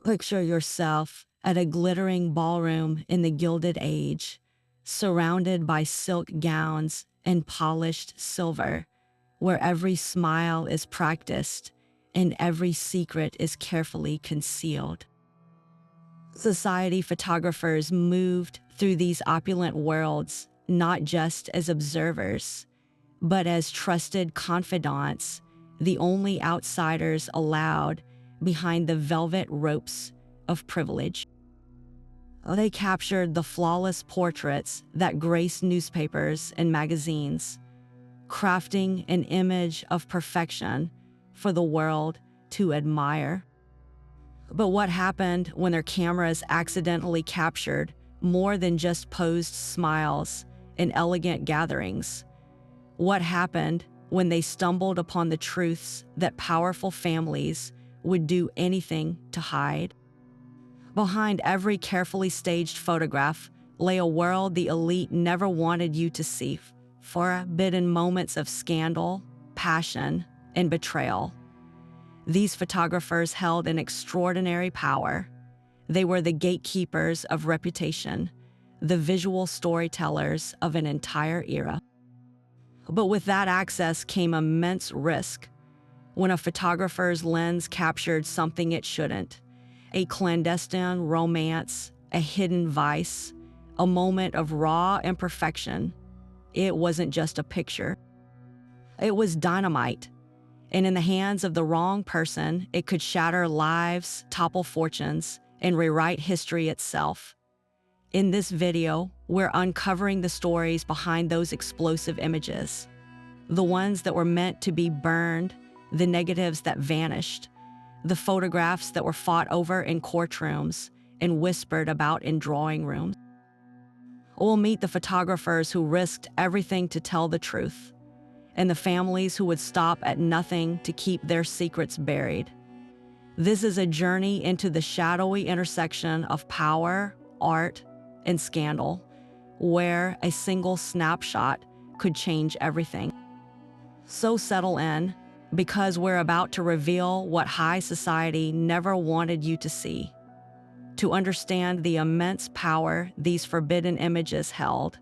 Picture yourself at a glittering ballroom in the Gilded Age, surrounded by silk gowns and polished silver, where every smile is practiced and every secret is carefully concealed. Society photographers moved through these opulent worlds not just as observers, but as trusted confidants, the only outsiders allowed behind the velvet ropes of privilege. They captured the flawless portraits that grace newspapers and magazines, crafting an image of perfection for the world to admire. But what happened when their cameras accidentally captured more than just posed smiles and elegant gatherings? What happened when they stumbled upon the truths that powerful families would do anything to hide? Behind every carefully staged photograph lay a world the elite never wanted you to see, forbidden moments of scandal, passion, and betrayal. These photographers held an extraordinary power. They were the gatekeepers of reputation, the visual storytellers of an entire era. But with that access came immense risk. When a photographer's lens captured something it shouldn't, a clandestine romance, a hidden vice, a moment of raw imperfection, it wasn't just a picture. It was dynamite. And in the hands of the wrong person, it could shatter lives, topple fortunes, and rewrite history itself. In this video, we're uncovering the stories behind those explosive images, the ones that were meant to be burned, the negatives that vanished, the photographs that were fought over in courtrooms and whispered about in drawing rooms. We'll meet the photographers who risked everything to tell the truth, and the families who would stop at nothing to keep their secrets buried. This is a journey into the shadowy intersection of power, art, and scandal, where a single snapshot could change everything. So settle in, because we're about to reveal what high society never wanted you to see. To understand the immense power these forbidden images held,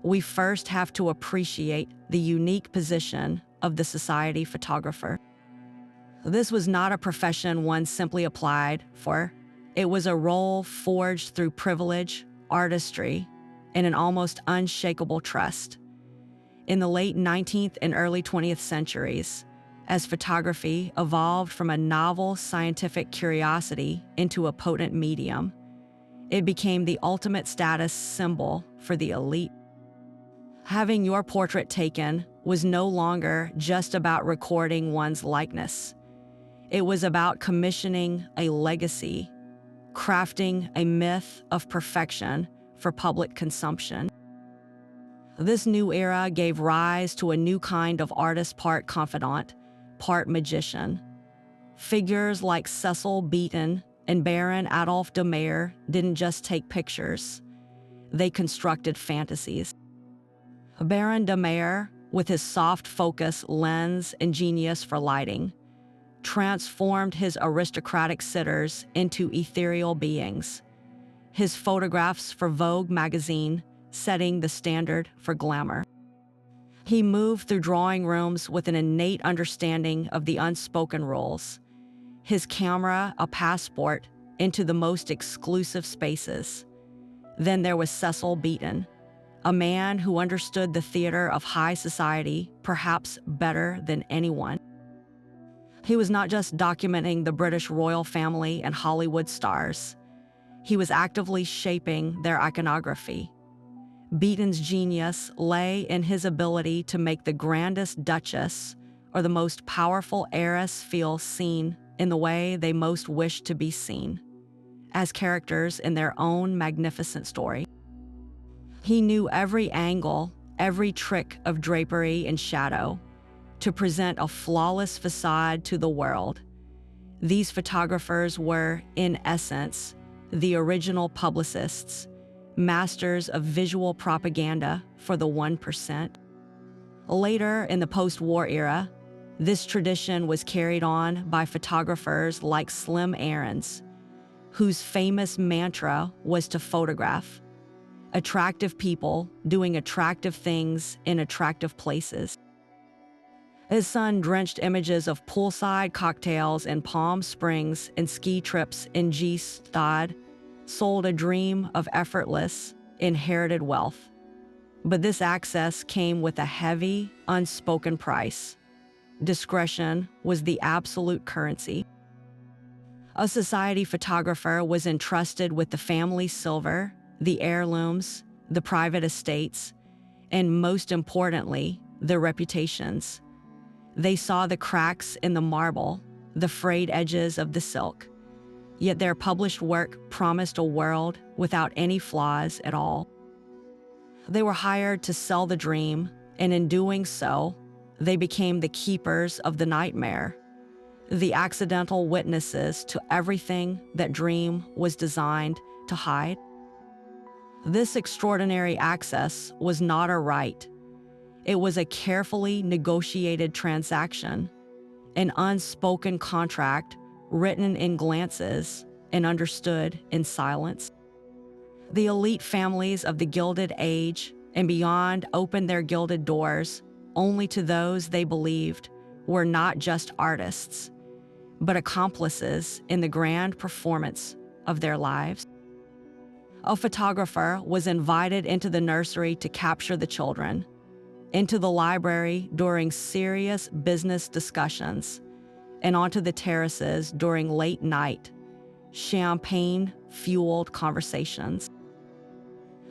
we first have to appreciate the unique position of the society photographer. This was not a profession one simply applied for. It was a role forged through privilege, artistry, and an almost unshakable trust. In the late 19th and early 20th centuries, as photography evolved from a novel scientific curiosity into a potent medium, it became the ultimate status symbol for the elite. Having your portrait taken was no longer just about recording one's likeness. It was about commissioning a legacy, crafting a myth of perfection for public consumption. This new era gave rise to a new kind of artist, part confidant, part magician. Figures like Cecil Beaton and Baron Adolf de Meyer didn't just take pictures, they constructed fantasies. Baron de Meyer, with his soft focus lens and genius for lighting, transformed his aristocratic sitters into ethereal beings. His photographs for Vogue magazine setting the standard for glamour. He moved through drawing rooms with an innate understanding of the unspoken rules, his camera a passport into the most exclusive spaces. Then there was Cecil Beaton, a man who understood the theater of high society perhaps better than anyone. He was not just documenting the British royal family and Hollywood stars. He was actively shaping their iconography. Beaton's genius lay in his ability to make the grandest duchess or the most powerful heiress feel seen in the way they most wished to be seen, as characters in their own magnificent story. He knew every angle, every trick of drapery and shadow to present a flawless facade to the world. These photographers were, in essence, the original publicists, masters of visual propaganda for the 1%. Later, in the post-war era, this tradition was carried on by photographers like Slim Aarons, whose famous mantra was to photograph attractive people doing attractive things in attractive places. His sun-drenched images of poolside cocktails in Palm Springs and ski trips in Gstaad sold a dream of effortless, inherited wealth. But this access came with a heavy, unspoken price. Discretion was the absolute currency. A society photographer was entrusted with the family silver, the heirlooms, the private estates, and most importantly, their reputations. They saw the cracks in the marble, the frayed edges of the silk, yet their published work promised a world without any flaws at all. They were hired to sell the dream, and in doing so, they became the keepers of the nightmare, the accidental witnesses to everything that dream was designed to hide. This extraordinary access was not a right. It was a carefully negotiated transaction, an unspoken contract written in glances and understood in silence. The elite families of the Gilded Age and beyond opened their gilded doors only to those they believed were not just artists, but accomplices in the grand performance of their lives. A photographer was invited into the nursery to capture the children, into the library during serious business discussions, and onto the terraces during late night, champagne-fueled conversations.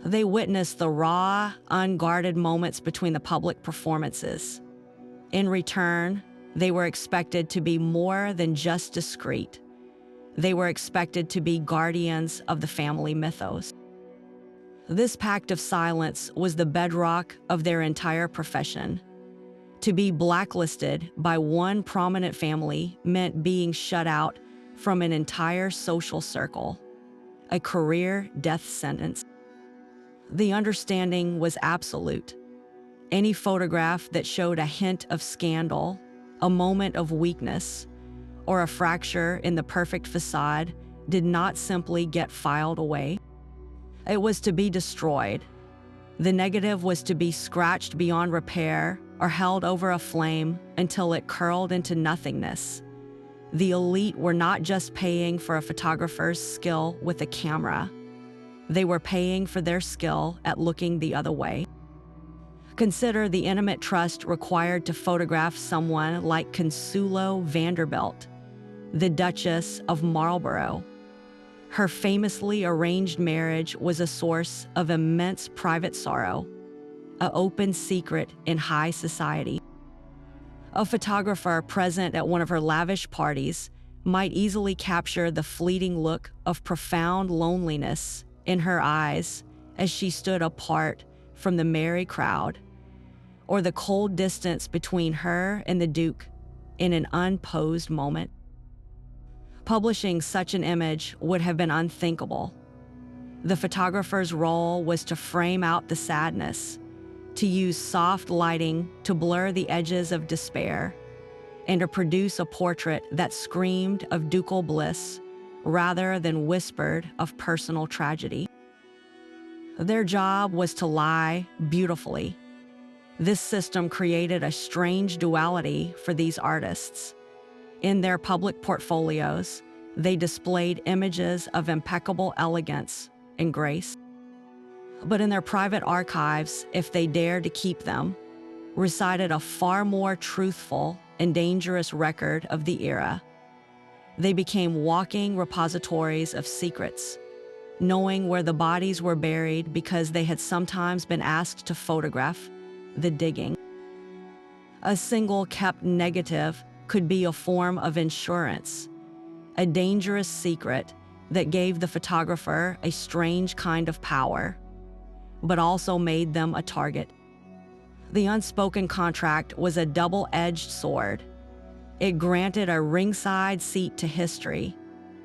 They witnessed the raw, unguarded moments between the public performances. In return, they were expected to be more than just discreet. They were expected to be guardians of the family mythos. This pact of silence was the bedrock of their entire profession. To be blacklisted by one prominent family meant being shut out from an entire social circle, a career death sentence. The understanding was absolute. Any photograph that showed a hint of scandal, a moment of weakness, or a fracture in the perfect facade did not simply get filed away. It was to be destroyed. The negative was to be scratched beyond repair or held over a flame until it curled into nothingness. The elite were not just paying for a photographer's skill with a camera. They were paying for their skill at looking the other way. Consider the intimate trust required to photograph someone like Consuelo Vanderbilt, the Duchess of Marlborough. Her famously arranged marriage was a source of immense private sorrow, an open secret in high society. A photographer present at one of her lavish parties might easily capture the fleeting look of profound loneliness in her eyes as she stood apart from the merry crowd, or the cold distance between her and the Duke in an unposed moment. Publishing such an image would have been unthinkable. The photographer's role was to frame out the sadness, to use soft lighting to blur the edges of despair, and to produce a portrait that screamed of ducal bliss rather than whispered of personal tragedy. Their job was to lie beautifully. This system created a strange duality for these artists. In their public portfolios, they displayed images of impeccable elegance and grace. But in their private archives, if they dared to keep them, recited a far more truthful and dangerous record of the era. They became walking repositories of secrets, knowing where the bodies were buried because they had sometimes been asked to photograph the digging. A single kept negative could be a form of insurance, a dangerous secret that gave the photographer a strange kind of power, but also made them a target. The unspoken contract was a double-edged sword. It granted a ringside seat to history,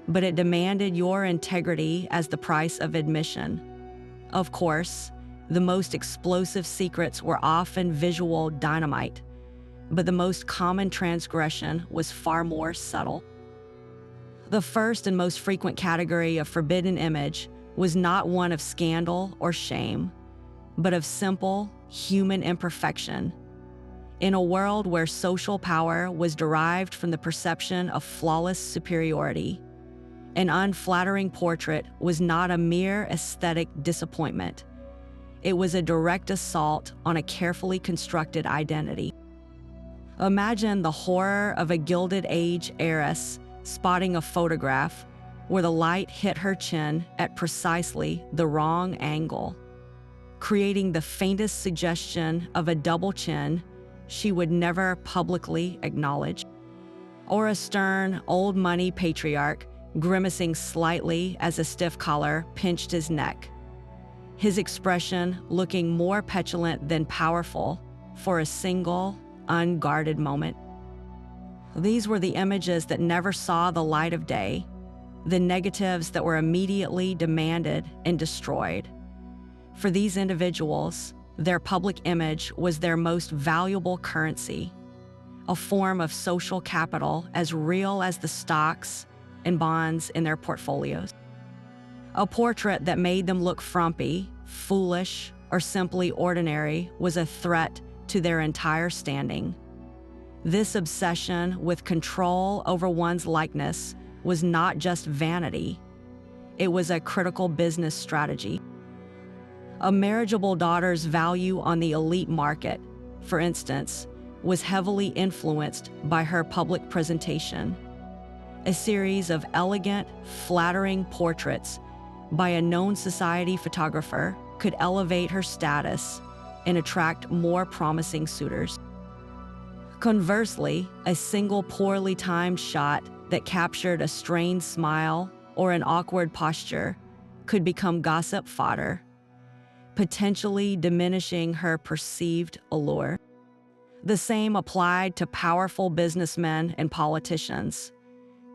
but it demanded your integrity as the price of admission. Of course, the most explosive secrets were often visual dynamite, but the most common transgression was far more subtle. The first and most frequent category of forbidden image was not one of scandal or shame, but of simple human imperfection. In a world where social power was derived from the perception of flawless superiority, an unflattering portrait was not a mere aesthetic disappointment. It was a direct assault on a carefully constructed identity. Imagine the horror of a Gilded Age heiress spotting a photograph where the light hit her chin at precisely the wrong angle, creating the faintest suggestion of a double chin she would never publicly acknowledge. Or a stern, old money patriarch grimacing slightly as a stiff collar pinched his neck, his expression looking more petulant than powerful for a single, unguarded moment. These were the images that never saw the light of day, the negatives that were immediately demanded and destroyed. For these individuals, their public image was their most valuable currency, a form of social capital as real as the stocks and bonds in their portfolios. A portrait that made them look frumpy, foolish, or simply ordinary was a threat to their entire standing. This obsession with control over one's likeness was not just vanity, it was a critical business strategy. A marriageable daughter's value on the elite market, for instance, was heavily influenced by her public presentation. A series of elegant, flattering portraits by a known society photographer could elevate her status and attract more promising suitors. Conversely, a single poorly timed shot that captured a strained smile or an awkward posture could become gossip fodder, potentially diminishing her perceived allure. The same applied to powerful businessmen and politicians,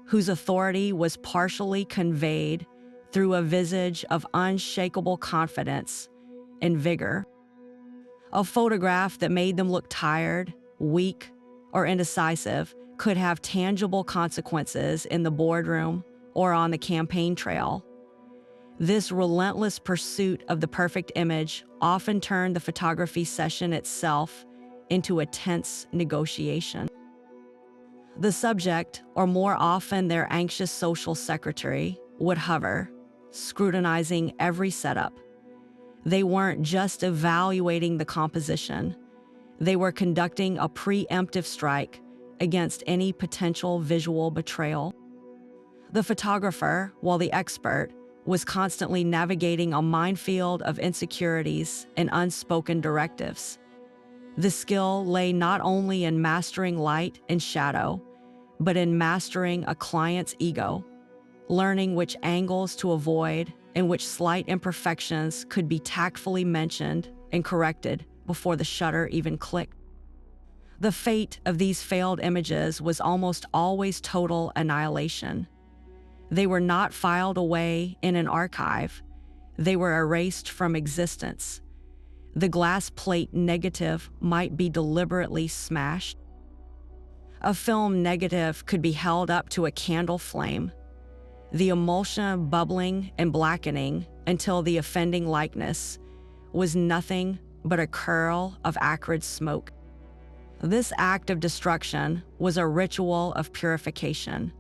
whose authority was partially conveyed through a visage of unshakable confidence and vigor. A photograph that made them look tired, weak, or indecisive could have tangible consequences in the boardroom or on the campaign trail. This relentless pursuit of the perfect image often turned the photography session itself into a tense negotiation. The subject, or more often their anxious social secretary, would hover, scrutinizing every setup. They weren't just evaluating the composition, they were conducting a preemptive strike against any potential visual betrayal. The photographer, while the expert, was constantly navigating a minefield of insecurities and unspoken directives. The skill lay not only in mastering light and shadow, but in mastering a client's ego, learning which angles to avoid and which slight imperfections could be tactfully mentioned and corrected before the shutter even clicked. The fate of these failed images was almost always total annihilation. They were not filed away in an archive. They were erased from existence. The glass plate negative might be deliberately smashed. A film negative could be held up to a candle flame, the emulsion bubbling and blackening until the offending likeness was nothing but a curl of acrid smoke. This act of destruction was a ritual of purification,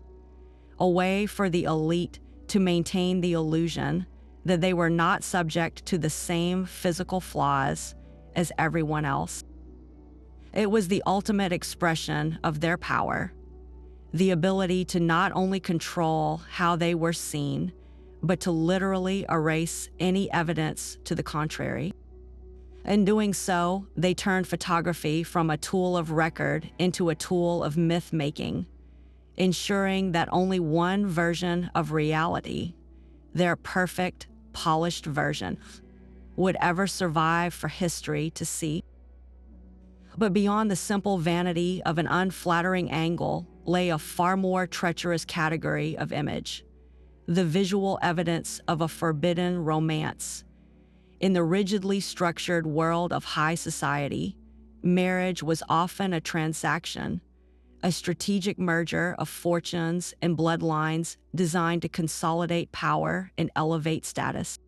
a way for the elite to maintain the illusion that they were not subject to the same physical flaws as everyone else. It was the ultimate expression of their power, the ability to not only control how they were seen, but to literally erase any evidence to the contrary. In doing so, they turned photography from a tool of record into a tool of myth-making, ensuring that only one version of reality, their perfect, polished version, would ever survive for history to see. But beyond the simple vanity of an unflattering angle lay a far more treacherous category of image, the visual evidence of a forbidden romance. In the rigidly structured world of high society, marriage was often a transaction, a strategic merger of fortunes and bloodlines designed to consolidate power and elevate status.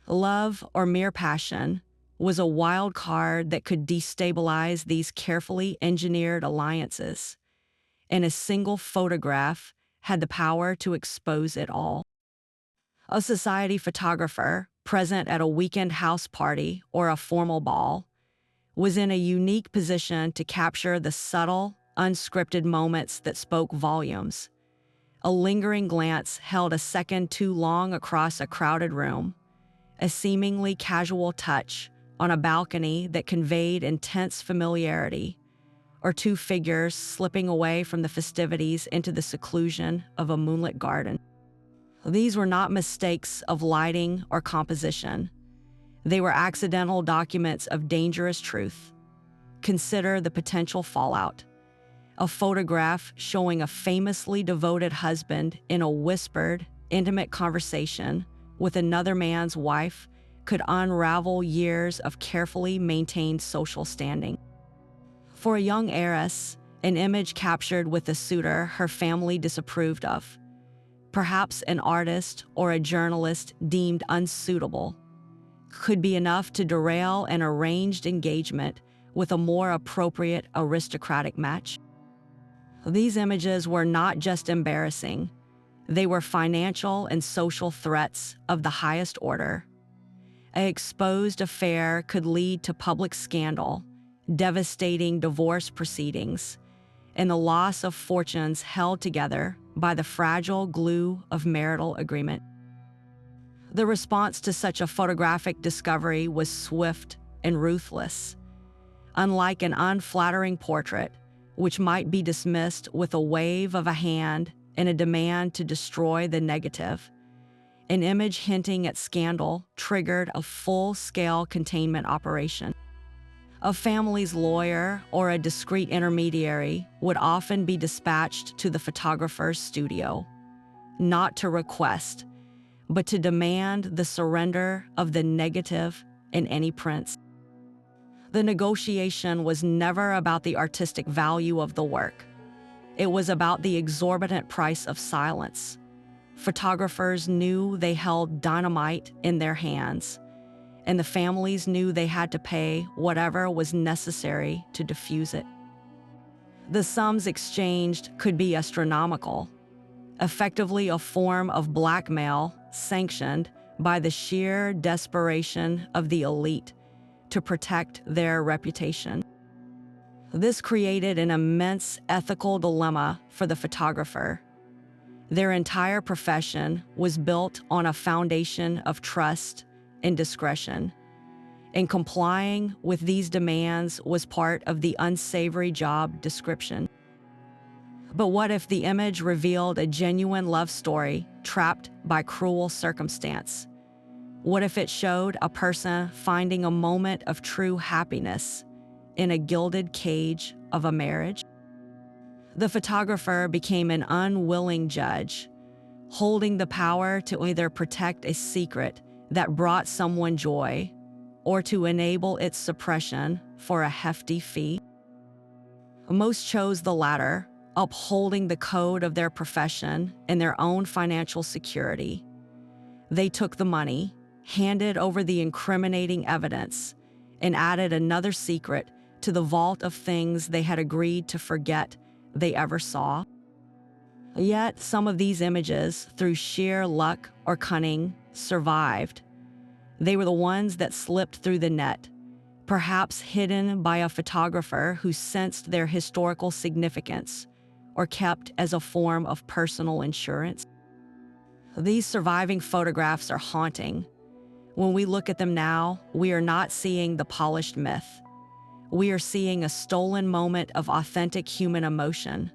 Love, or mere passion, was a wild card that could destabilize these carefully engineered alliances, and a single photograph had the power to expose it all. A society photographer, present at a weekend house party or a formal ball, was in a unique position to capture the subtle, unscripted moments that spoke volumes. A lingering glance held a second too long across a crowded room, a seemingly casual touch on a balcony that conveyed intense familiarity, or two figures slipping away from the festivities into the seclusion of a moonlit garden. These were not mistakes of lighting or composition. They were accidental documents of dangerous truth. Consider the potential fallout. A photograph showing a famously devoted husband in a whispered, intimate conversation with another man's wife could unravel years of carefully maintained social standing. For a young heiress, an image captured with a suitor her family disapproved of, perhaps an artist or a journalist deemed unsuitable, could be enough to derail an arranged engagement with a more appropriate aristocratic match. These images were not just embarrassing, they were financial and social threats of the highest order. An exposed affair could lead to public scandal, devastating divorce proceedings, and the loss of fortunes held together by the fragile glue of marital agreement. The response to such a photographic discovery was swift and ruthless. Unlike an unflattering portrait, which might be dismissed with a wave of a hand and a demand to destroy the negative, an image hinting at scandal triggered a full-scale containment operation. A family's lawyer or a discreet intermediary would often be dispatched to the photographer's studio, not to request, but to demand the surrender of the negative in any prints. The negotiation was never about the artistic value of the work. It was about the exorbitant price of silence. Photographers knew they held dynamite in their hands, and the families knew they had to pay whatever was necessary to defuse it. The sums exchanged could be astronomical, effectively a form of blackmail sanctioned by the sheer desperation of the elite to protect their reputation. This created an immense ethical dilemma for the photographer. Their entire profession was built on a foundation of trust and discretion, and complying with these demands was part of the unsavory job description. But what if the image revealed a genuine love story trapped by cruel circumstance? What if it showed a person finding a moment of true happiness in a gilded cage of a marriage? The photographer became an unwilling judge, holding the power to either protect a secret that brought someone joy or to enable its suppression for a hefty fee. Most chose the latter, upholding the code of their profession and their own financial security. They took the money, handed over the incriminating evidence, and added another secret to the vault of things they had agreed to forget they ever saw. Yet some of these images, through sheer luck or cunning, survived. They were the ones that slipped through the net, perhaps hidden by a photographer who sensed their historical significance or kept as a form of personal insurance. These surviving photographs are haunting. When we look at them now, we are not seeing the polished myth. We are seeing a stolen moment of authentic human emotion,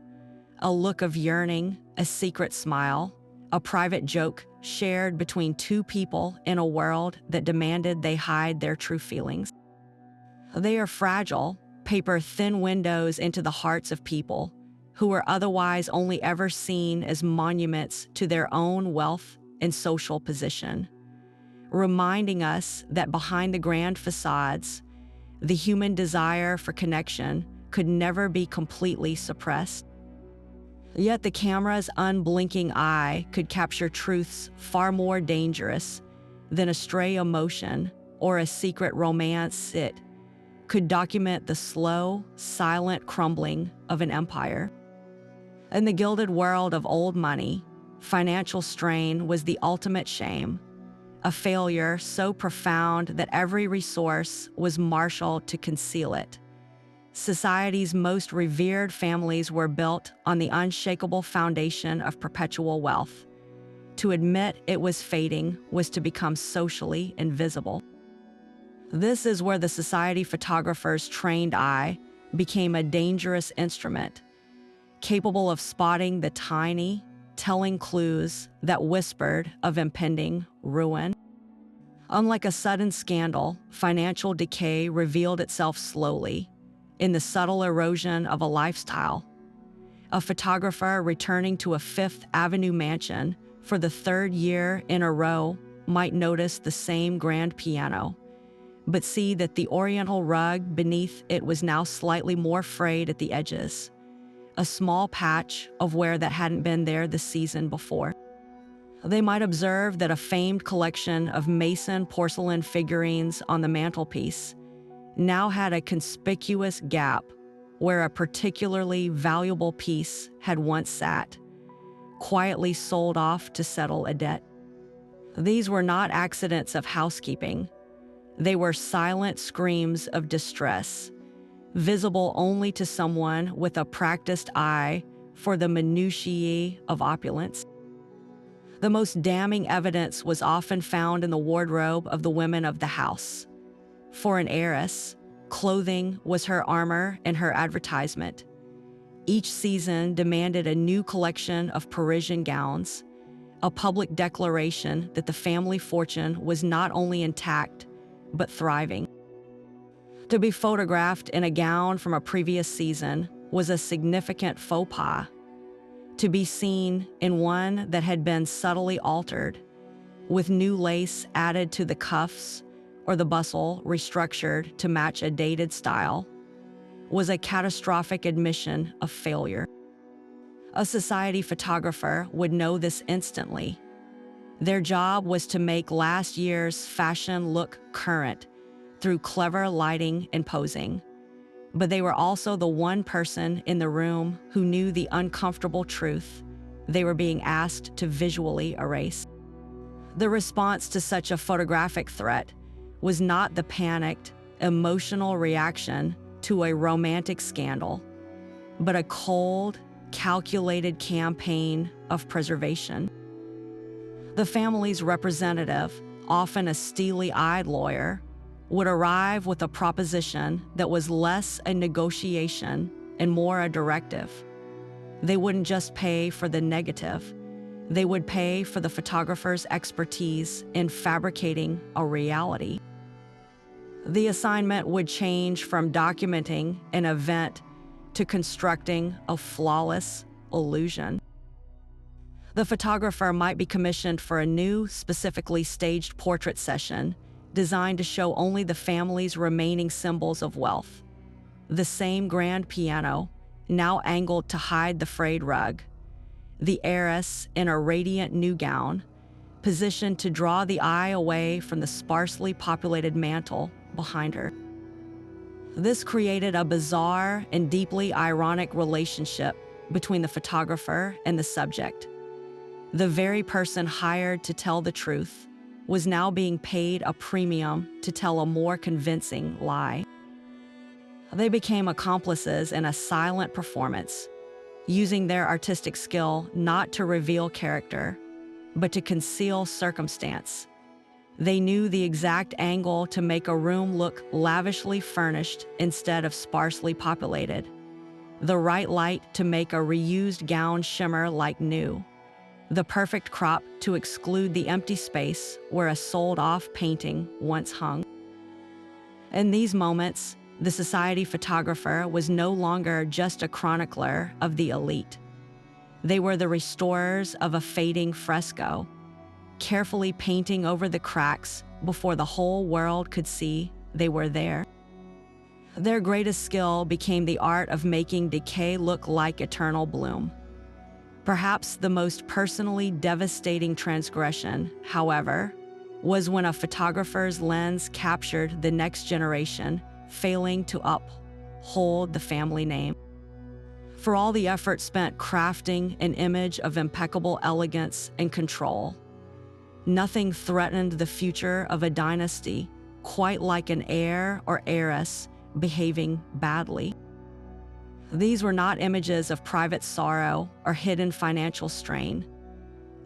a look of yearning, a secret smile, a private joke shared between two people in a world that demanded they hide their true feelings. They are fragile, paper thin windows into the hearts of people who were otherwise only ever seen as monuments to their own wealth and social position, reminding us that behind the grand facades, the human desire for connection could never be completely suppressed. Yet the camera's unblinking eye could capture truths far more dangerous than a stray emotion or a secret romance. It could document the slow, silent crumbling of an empire. In the gilded world of old money, financial strain was the ultimate shame, a failure so profound that every resource was marshaled to conceal it. Society's most revered families were built on the unshakable foundation of perpetual wealth. To admit it was fading was to become socially invisible. This is where the society photographer's trained eye became a dangerous instrument, capable of spotting the tiny, telling clues that whispered of impending ruin. Unlike a sudden scandal, financial decay revealed itself slowly, in the subtle erosion of a lifestyle. A photographer returning to a Fifth Avenue mansion for the third year in a row might notice the same grand piano, but see that the oriental rug beneath it was now slightly more frayed at the edges, a small patch of wear that hadn't been there the season before. They might observe that a famed collection of Mason porcelain figurines on the mantelpiece now had a conspicuous gap where a particularly valuable piece had once sat, quietly sold off to settle a debt. These were not accidents of housekeeping. They were silent screams of distress, visible only to someone with a practiced eye for the minutiae of opulence. The most damning evidence was often found in the wardrobe of the women of the house. For an heiress, clothing was her armor and her advertisement. Each season demanded a new collection of Parisian gowns, a public declaration that the family fortune was not only intact, but thriving. To be photographed in a gown from a previous season was a significant faux pas. To be seen in one that had been subtly altered, with new lace added to the cuffs or the bustle restructured to match a dated style, was a catastrophic admission of failure. A society photographer would know this instantly. Their job was to make last year's fashion look current through clever lighting and posing. But they were also the one person in the room who knew the uncomfortable truth they were being asked to visually erase. The response to such a photographic threat was not the panicked, emotional reaction to a romantic scandal, but a cold, calculated campaign of preservation. The family's representative, often a steely-eyed lawyer, would arrive with a proposition that was less a negotiation and more a directive. They wouldn't just pay for the negative, they would pay for the photographer's expertise in fabricating a reality. The assignment would change from documenting an event to constructing a flawless illusion. The photographer might be commissioned for a new, specifically staged portrait session designed to show only the family's remaining symbols of wealth. The same grand piano, now angled to hide the frayed rug. The heiress in a radiant new gown, positioned to draw the eye away from the sparsely populated mantle behind her. This created a bizarre and deeply ironic relationship between the photographer and the subject. The very person hired to tell the truth was now being paid a premium to tell a more convincing lie. They became accomplices in a silent performance, using their artistic skill not to reveal character, but to conceal circumstance. They knew the exact angle to make a room look lavishly furnished instead of sparsely populated, the right light to make a reused gown shimmer like new, the perfect crop to exclude the empty space where a sold-off painting once hung. In these moments, the society photographer was no longer just a chronicler of the elite. They were the restorers of a fading fresco, carefully painting over the cracks before the whole world could see they were there. Their greatest skill became the art of making decay look like eternal bloom. Perhaps the most personally devastating transgression, however, was when a photographer's lens captured the next generation, failing to uphold the family name. For all the effort spent crafting an image of impeccable elegance and control, nothing threatened the future of a dynasty quite like an heir or heiress behaving badly. These were not images of private sorrow or hidden financial strain.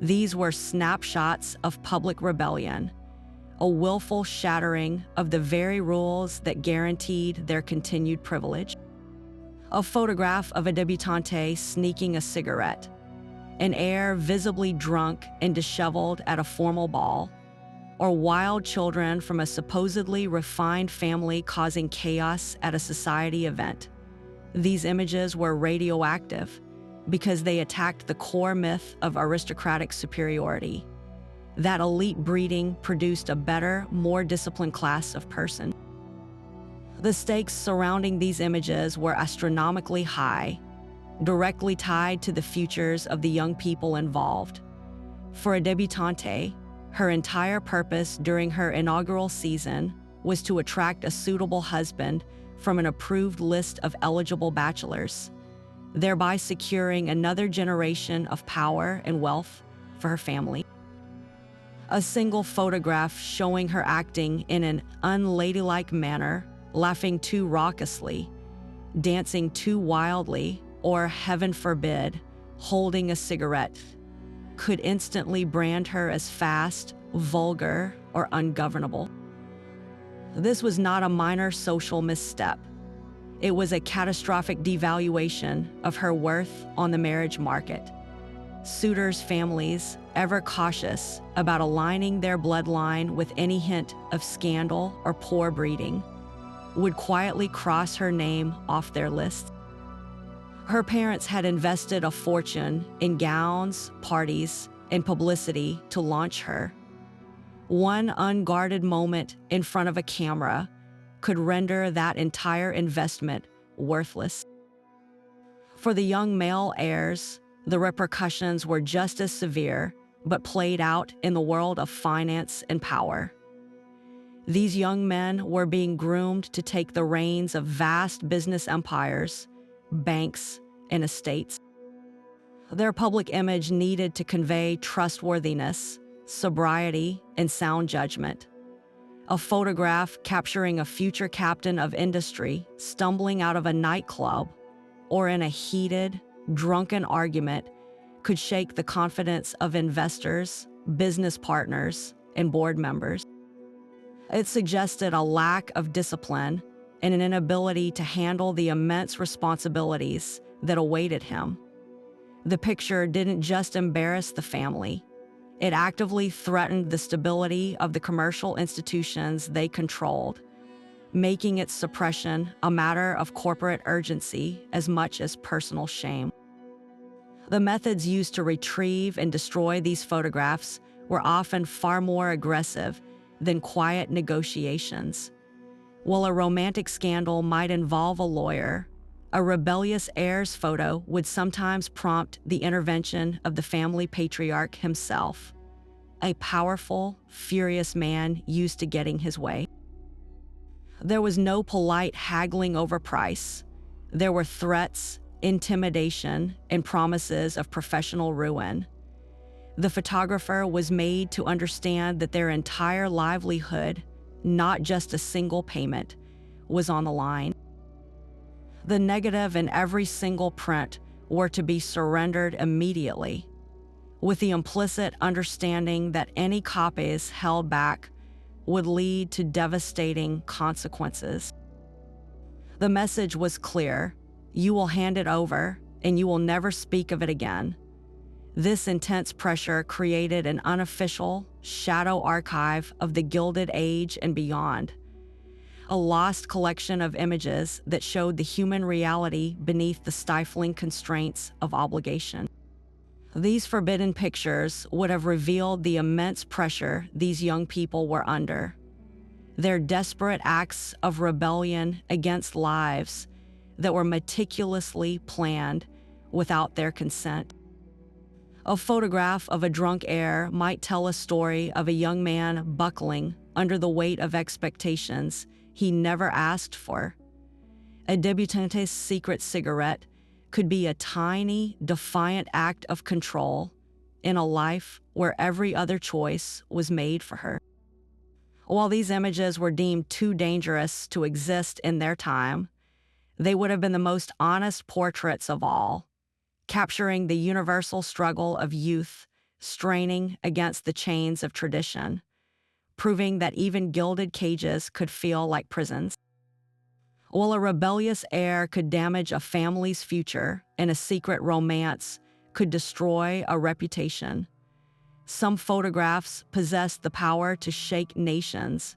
These were snapshots of public rebellion, a willful shattering of the very rules that guaranteed their continued privilege. A photograph of a debutante sneaking a cigarette, an heir visibly drunk and disheveled at a formal ball, or wild children from a supposedly refined family causing chaos at a society event. These images were radioactive because they attacked the core myth of aristocratic superiority, that elite breeding produced a better, more disciplined class of person. The stakes surrounding these images were astronomically high, directly tied to the futures of the young people involved. For a debutante, her entire purpose during her inaugural season was to attract a suitable husband from an approved list of eligible bachelors, thereby securing another generation of power and wealth for her family. A single photograph showing her acting in an unladylike manner, laughing too raucously, dancing too wildly, or, heaven forbid, holding a cigarette, could instantly brand her as fast, vulgar, or ungovernable. This was not a minor social misstep. It was a catastrophic devaluation of her worth on the marriage market. Suitors' families, ever cautious about aligning their bloodline with any hint of scandal or poor breeding, would quietly cross her name off their list. Her parents had invested a fortune in gowns, parties, and publicity to launch her. One unguarded moment in front of a camera could render that entire investment worthless. For the young male heirs, the repercussions were just as severe, but played out in the world of finance and power. These young men were being groomed to take the reins of vast business empires, banks, and estates. Their public image needed to convey trustworthiness, sobriety, and sound judgment. A photograph capturing a future captain of industry stumbling out of a nightclub or in a heated, drunken argument could shake the confidence of investors, business partners, and board members. It suggested a lack of discipline and an inability to handle the immense responsibilities that awaited him. The picture didn't just embarrass the family, it actively threatened the stability of the commercial institutions they controlled, making its suppression a matter of corporate urgency as much as personal shame. The methods used to retrieve and destroy these photographs were often far more aggressive than quiet negotiations. While a romantic scandal might involve a lawyer, a rebellious heir's photo would sometimes prompt the intervention of the family patriarch himself, a powerful, furious man used to getting his way. There was no polite haggling over price. There were threats, intimidation, and promises of professional ruin. The photographer was made to understand that their entire livelihood, not just a single payment, was on the line. The negative in every single print were to be surrendered immediately, with the implicit understanding that any copies held back would lead to devastating consequences. The message was clear: you will hand it over, and you will never speak of it again. This intense pressure created an unofficial shadow archive of the Gilded Age and beyond, a lost collection of images that showed the human reality beneath the stifling constraints of obligation. These forbidden pictures would have revealed the immense pressure these young people were under. their desperate acts of rebellion against lives that were meticulously planned without their consent. A photograph of a drunk heir might tell a story of a young man buckling under the weight of expectations he never asked for. A debutante's secret cigarette could be a tiny, defiant act of control in a life where every other choice was made for her. While these images were deemed too dangerous to exist in their time, they would have been the most honest portraits of all, capturing the universal struggle of youth straining against the chains of tradition, proving that even gilded cages could feel like prisons. While a rebellious heir could damage a family's future and a secret romance could destroy a reputation, some photographs possess the power to shake nations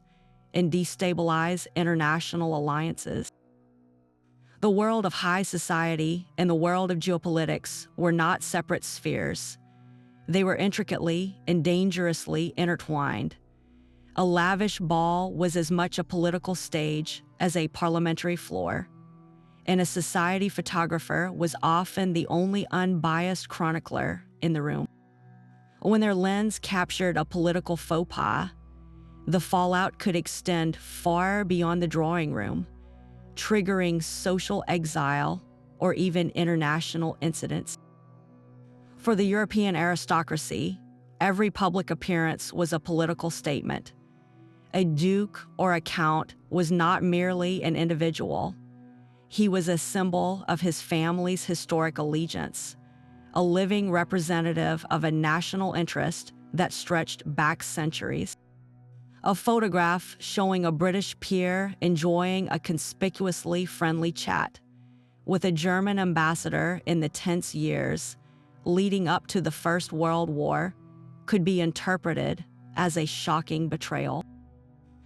and destabilize international alliances. The world of high society and the world of geopolitics were not separate spheres. They were intricately and dangerously intertwined. A lavish ball was as much a political stage as a parliamentary floor, and a society photographer was often the only unbiased chronicler in the room. When their lens captured a political faux pas, the fallout could extend far beyond the drawing room, triggering social exile or even international incidents. For the European aristocracy, every public appearance was a political statement. A duke or a count was not merely an individual. He was a symbol of his family's historic allegiance, a living representative of a national interest that stretched back centuries. A photograph showing a British peer enjoying a conspicuously friendly chat with a German ambassador in the tense years leading up to the First World War could be interpreted as a shocking betrayal.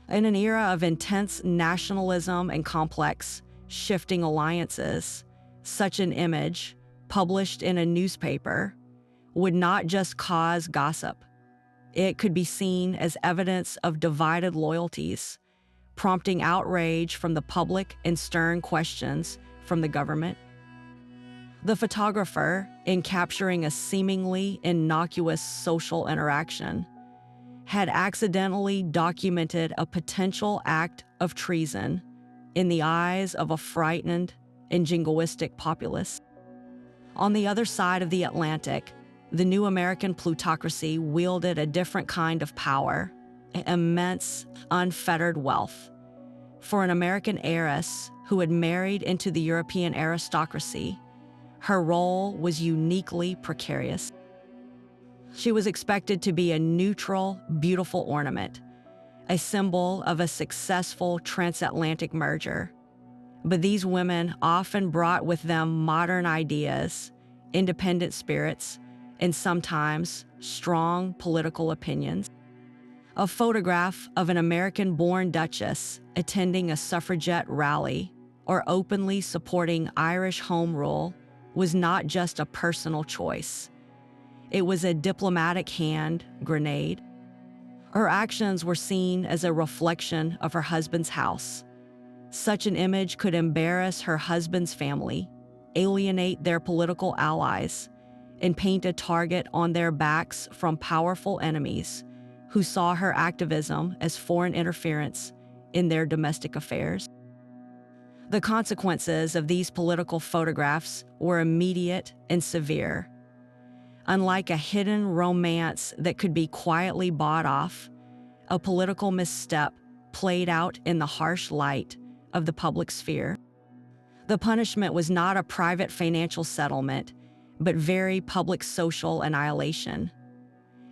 In an era of intense nationalism and complex, shifting alliances, such an image, published in a newspaper, would not just cause gossip. It could be seen as evidence of divided loyalties, prompting outrage from the public and stern questions from the government. The photographer, in capturing a seemingly innocuous social interaction, had accidentally documented a potential act of treason in the eyes of a frightened and jingoistic populace. On the other side of the Atlantic, the new American plutocracy wielded a different kind of power, immense, unfettered wealth. For an American heiress who had married into the European aristocracy, her role was uniquely precarious. She was expected to be a neutral, beautiful ornament, a symbol of a successful transatlantic merger. But these women often brought with them modern ideas, independent spirits, and sometimes strong political opinions. A photograph of an American-born duchess attending a suffragette rally or openly supporting Irish home rule was not just a personal choice. It was a diplomatic hand grenade. Her actions were seen as a reflection of her husband's house. Such an image could embarrass her husband's family, alienate their political allies, and paint a target on their backs from powerful enemies who saw her activism as foreign interference in their domestic affairs. The consequences of these political photographs were immediate and severe. Unlike a hidden romance that could be quietly bought off, a political misstep played out in the harsh light of the public sphere. The punishment was not a private financial settlement, but very public social annihilation.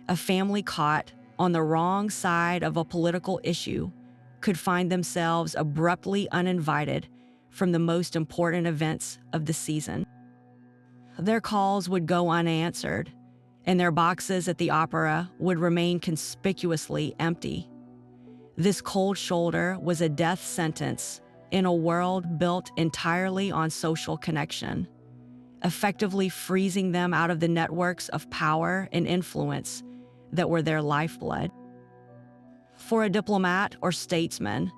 A family caught on the wrong side of a political issue could find themselves abruptly uninvited from the most important events of the season. Their calls would go unanswered, and their boxes at the opera would remain conspicuously empty. This cold shoulder was a death sentence in a world built entirely on social connection, effectively freezing them out of the networks of power and influence that were their lifeblood. For a diplomat or statesman,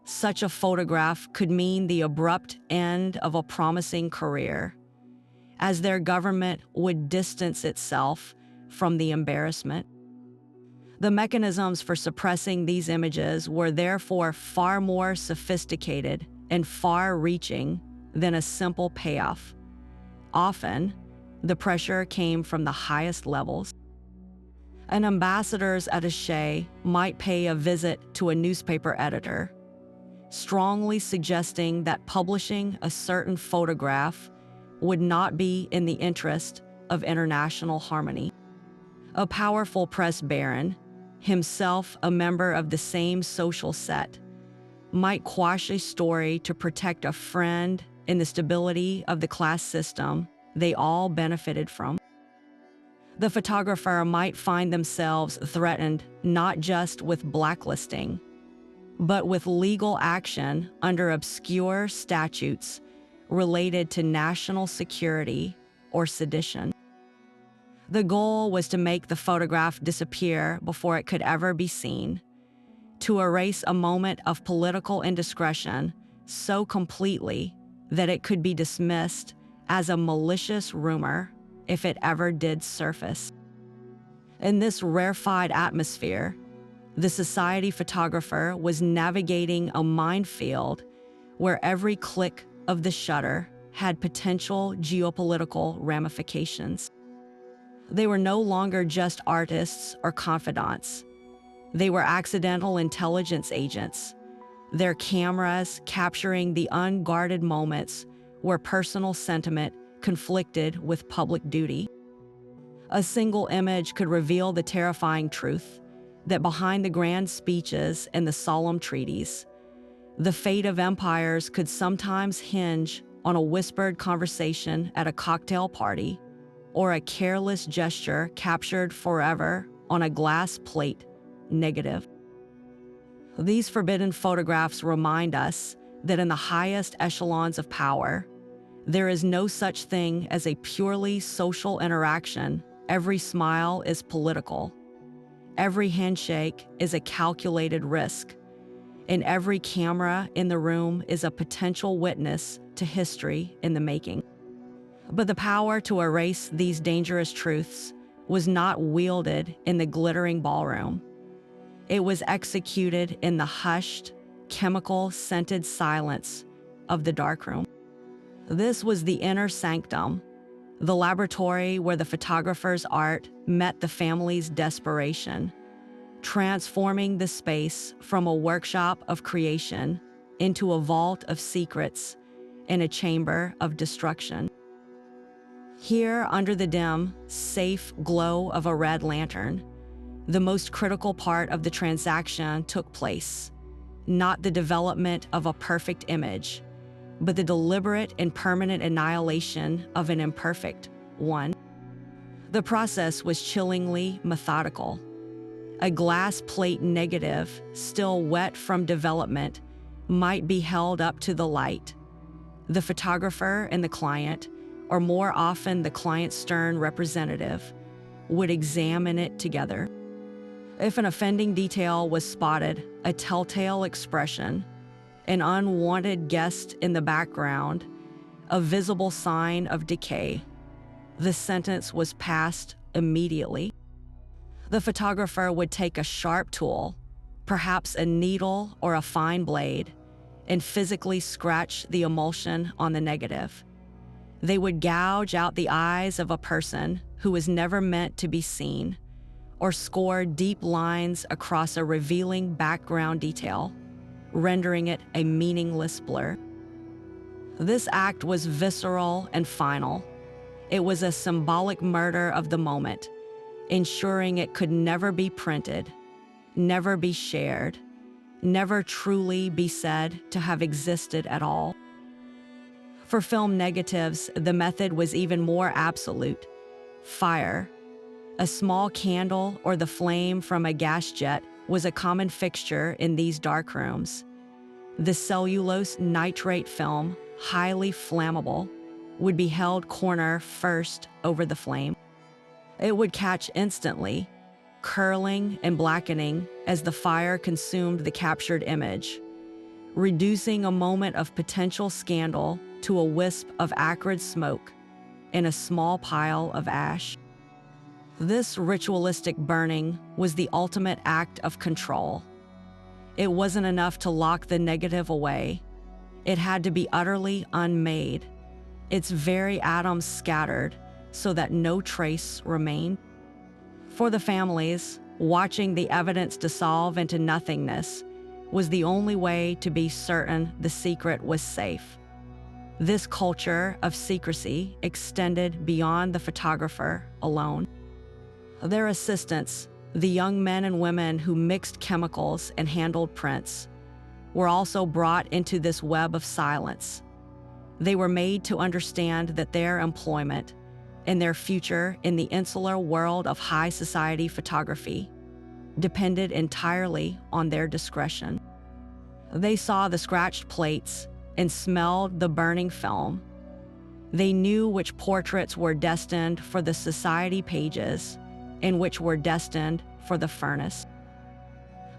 such a photograph could mean the abrupt end of a promising career, as their government would distance itself from the embarrassment. The mechanisms for suppressing these images were therefore far more sophisticated and far-reaching than a simple payoff. Often, the pressure came from the highest levels. An ambassador's attaché might pay a visit to a newspaper editor, strongly suggesting that publishing a certain photograph would not be in the interest of international harmony. A powerful press baron, himself a member of the same social set, might quash a story to protect a friend in the stability of the class system they all benefited from. The photographer might find themselves threatened not just with blacklisting, but with legal action under obscure statutes related to national security or sedition. The goal was to make the photograph disappear before it could ever be seen, to erase a moment of political indiscretion so completely that it could be dismissed as a malicious rumor if it ever did surface. In this rarefied atmosphere, the society photographer was navigating a minefield where every click of the shutter had potential geopolitical ramifications. They were no longer just artists or confidants. They were accidental intelligence agents, their cameras capturing the unguarded moments where personal sentiment conflicted with public duty. A single image could reveal the terrifying truth that behind the grand speeches and the solemn treaties, the fate of empires could sometimes hinge on a whispered conversation at a cocktail party or a careless gesture captured forever on a glass plate negative. These forbidden photographs remind us that in the highest echelons of power, there is no such thing as a purely social interaction. Every smile is political. Every handshake is a calculated risk. And every camera in the room is a potential witness to history in the making. But the power to erase these dangerous truths was not wielded in the glittering ballroom. It was executed in the hushed, chemical-scented silence of the darkroom. This was the inner sanctum, the laboratory where the photographer's art met the family's desperation, transforming the space from a workshop of creation into a vault of secrets and a chamber of destruction. Here, under the dim, safe glow of a red lantern, the most critical part of the transaction took place, not the development of a perfect image, but the deliberate and permanent annihilation of an imperfect one. The process was chillingly methodical. A glass plate negative, still wet from development, might be held up to the light. The photographer and the client, or more often the client's stern representative, would examine it together. If an offending detail was spotted, a telltale expression, an unwanted guest in the background, a visible sign of decay, the sentence was passed immediately. The photographer would take a sharp tool, perhaps a needle or a fine blade, and physically scratch the emulsion on the negative. They would gouge out the eyes of a person who was never meant to be seen, or score deep lines across a revealing background detail, rendering it a meaningless blur. This act was visceral and final. It was a symbolic murder of the moment, ensuring it could never be printed, never be shared, never truly be said to have existed at all. For film negatives, the method was even more absolute. Fire, a small candle or the flame from a gas jet, was a common fixture in these dark rooms. The cellulose nitrate film, highly flammable, would be held corner first over the flame. It would catch instantly, curling and blackening as the fire consumed the captured image, reducing a moment of potential scandal to a wisp of acrid smoke in a small pile of ash. This ritualistic burning was the ultimate act of control. It wasn't enough to lock the negative away. It had to be utterly unmade, its very atoms scattered so that no trace remained. For the families, watching the evidence dissolve into nothingness was the only way to be certain the secret was safe. This culture of secrecy extended beyond the photographer alone. Their assistants, the young men and women who mixed chemicals and handled prints, were also brought into this web of silence. They were made to understand that their employment and their future in the insular world of high society photography depended entirely on their discretion. They saw the scratched plates and smelled the burning film. They knew which portraits were destined for the society pages and which were destined for the furnace.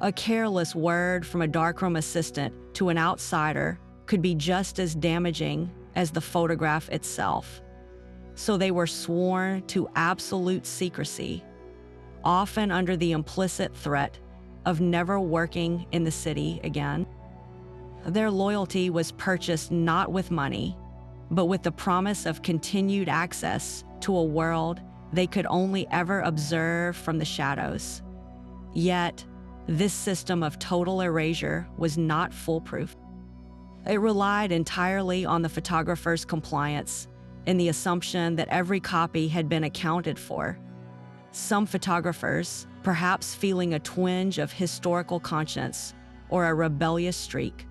A careless word from a darkroom assistant to an outsider could be just as damaging as the photograph itself. So they were sworn to absolute secrecy, often under the implicit threat of never working in the city again. Their loyalty was purchased not with money, but with the promise of continued access to a world they could only ever observe from the shadows. Yet, this system of total erasure was not foolproof. It relied entirely on the photographer's compliance and the assumption that every copy had been accounted for. Some photographers, perhaps feeling a twinge of historical conscience or a rebellious streak,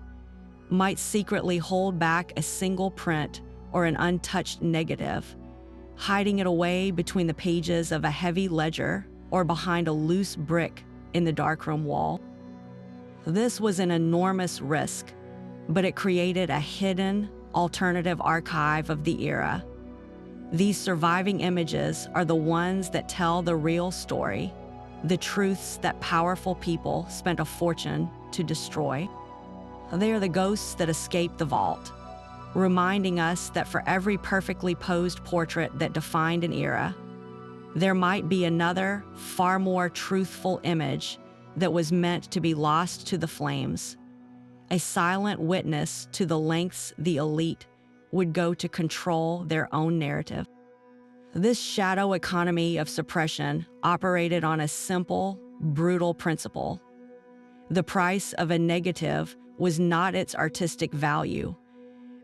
might secretly hold back a single print or an untouched negative, hiding it away between the pages of a heavy ledger or behind a loose brick in the darkroom wall. This was an enormous risk, but it created a hidden, alternative archive of the era. These surviving images are the ones that tell the real story, the truths that powerful people spent a fortune to destroy. They are the ghosts that escaped the vault, reminding us that for every perfectly posed portrait that defined an era, there might be another, far more truthful image that was meant to be lost to the flames, a silent witness to the lengths the elite would go to control their own narrative. This shadow economy of suppression operated on a simple, brutal principle. The price of a negative was not its artistic value,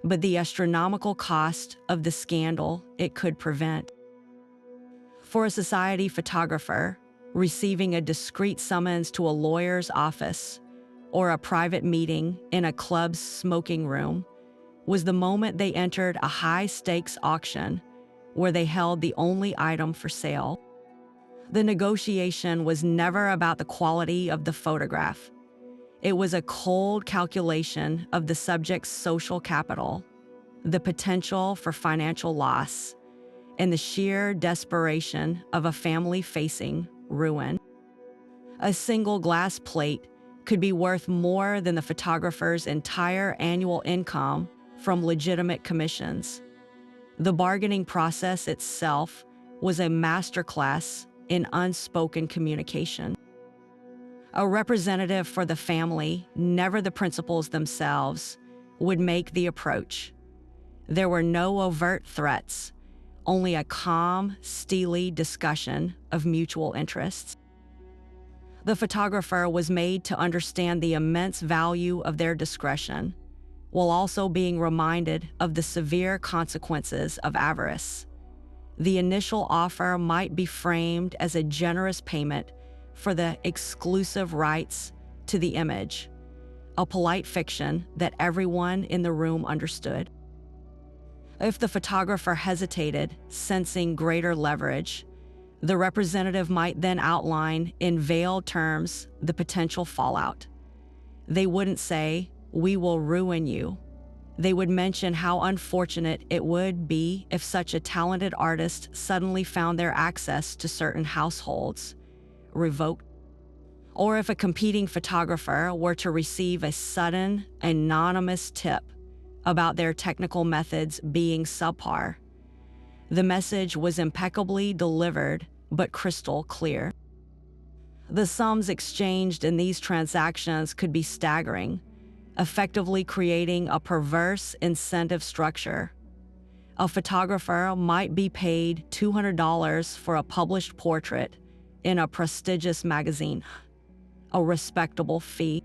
but the astronomical cost of the scandal it could prevent. For a society photographer, receiving a discreet summons to a lawyer's office or a private meeting in a club's smoking room was the moment they entered a high-stakes auction where they held the only item for sale. The negotiation was never about the quality of the photograph. It was a cold calculation of the subject's social capital, the potential for financial loss, and the sheer desperation of a family facing ruin. A single glass plate could be worth more than the photographer's entire annual income from legitimate commissions. The bargaining process itself was a masterclass in unspoken communication. A representative for the family, never the principals themselves, would make the approach. There were no overt threats, only a calm, steely discussion of mutual interests. The photographer was made to understand the immense value of their discretion, while also being reminded of the severe consequences of avarice. The initial offer might be framed as a generous payment for the exclusive rights to the image, a polite fiction that everyone in the room understood. If the photographer hesitated, sensing greater leverage, the representative might then outline in veiled terms the potential fallout. They wouldn't say, "We will ruin you." They would mention how unfortunate it would be if such a talented artist suddenly found their access to certain households, revoked. Or if a competing photographer were to receive a sudden, anonymous tip about their technical methods being subpar, the message was impeccably delivered but crystal clear. The sums exchanged in these transactions could be staggering, effectively creating a perverse incentive structure. A photographer might be paid $200 for a published portrait in a prestigious magazine, a respectable fee.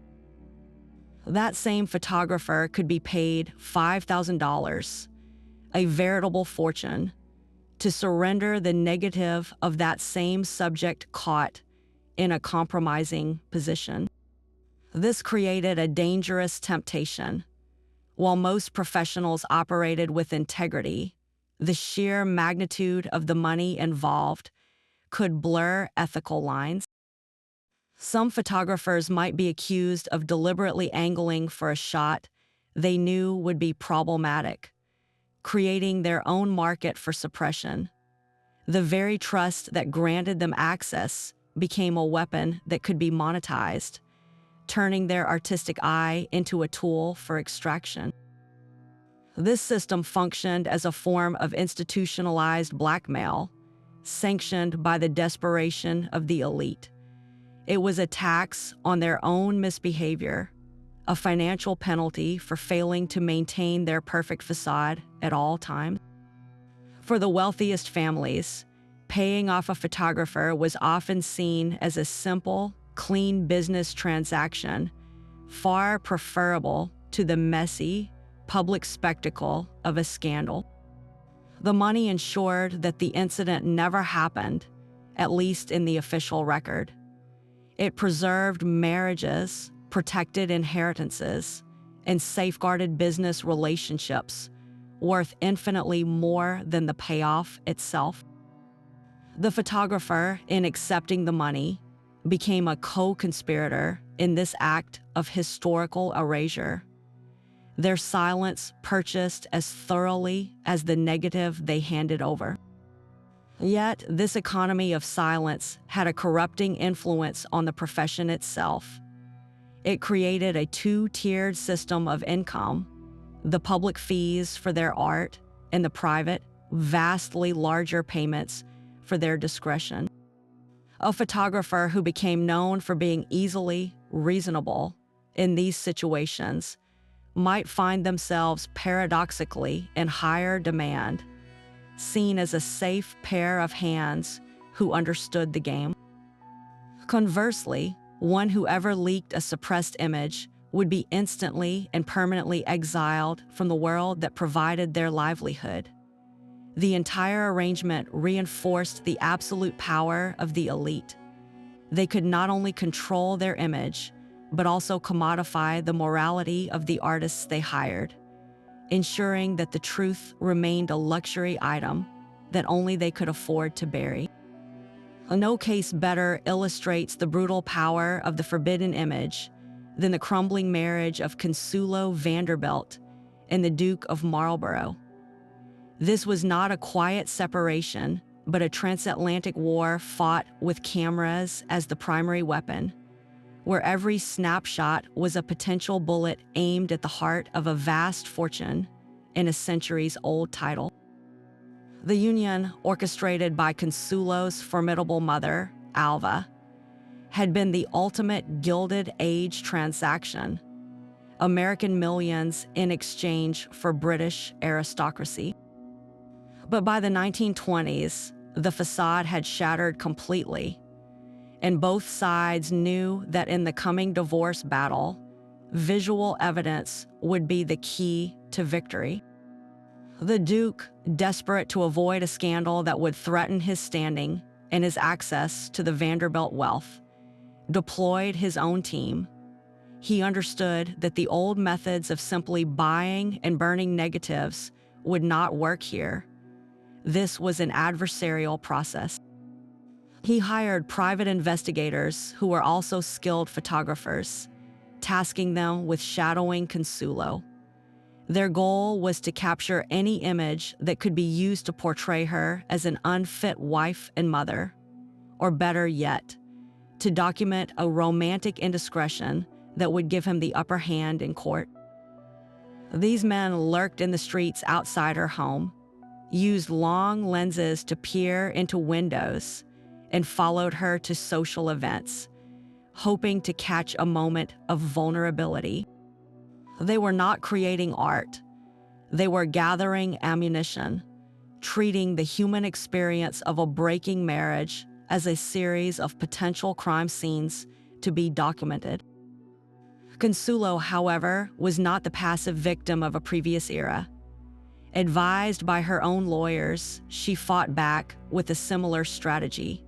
That same photographer could be paid $5,000, a veritable fortune, to surrender the negative of that same subject caught in a compromising position. This created a dangerous temptation. While most professionals operated with integrity, the sheer magnitude of the money involved could blur ethical lines. Some photographers might be accused of deliberately angling for a shot they knew would be problematic, creating their own market for suppression. The very trust that granted them access became a weapon that could be monetized, turning their artistic eye into a tool for extraction. This system functioned as a form of institutionalized blackmail, sanctioned by the desperation of the elite. It was a tax on their own misbehavior, a financial penalty for failing to maintain their perfect facade at all times. For the wealthiest families, paying off a photographer was often seen as a simple, clean business transaction, far preferable to the messy, public spectacle of a scandal. The money ensured that the incident never happened, at least in the official record. It preserved marriages, protected inheritances, and safeguarded business relationships, worth infinitely more than the payoff itself. The photographer, in accepting the money, became a co-conspirator in this act of historical erasure. Their silence purchased as thoroughly as the negative they handed over. Yet, this economy of silence had a corrupting influence on the profession itself. It created a two-tiered system of income: the public fees for their art and the private, vastly larger payments for their discretion. A photographer who became known for being easily reasonable in these situations might find themselves paradoxically in higher demand, seen as a safe pair of hands who understood the game. Conversely, one who ever leaked a suppressed image would be instantly and permanently exiled from the world that provided their livelihood. The entire arrangement reinforced the absolute power of the elite. They could not only control their image, but also commodify the morality of the artists they hired, ensuring that the truth remained a luxury item that only they could afford to bury. No case better illustrates the brutal power of the forbidden image than the crumbling marriage of Consuelo Vanderbilt and the Duke of Marlborough. This was not a quiet separation, but a transatlantic war fought with cameras as the primary weapon, where every snapshot was a potential bullet aimed at the heart of a vast fortune and a centuries-old title. The union, orchestrated by Consuelo's formidable mother, Alva, had been the ultimate Gilded Age transaction: American millions in exchange for British aristocracy. But by the 1920s, the facade had shattered completely, and both sides knew that in the coming divorce battle, visual evidence would be the key to victory. The Duke, desperate to avoid a scandal that would threaten his standing and his access to the Vanderbilt wealth, deployed his own team. He understood that the old methods of simply buying and burning negatives would not work here. This was an adversarial process. He hired private investigators who were also skilled photographers, tasking them with shadowing Consuelo. Their goal was to capture any image that could be used to portray her as an unfit wife and mother, or better yet, to document a romantic indiscretion that would give him the upper hand in court. These men lurked in the streets outside her home, used long lenses to peer into windows, and followed her to social events, hoping to catch a moment of vulnerability. They were not creating art. They were gathering ammunition, treating the human experience of a breaking marriage as a series of potential crime scenes to be documented. Consuelo, however, was not the passive victim of a previous era. Advised by her own lawyers, she fought back with a similar strategy.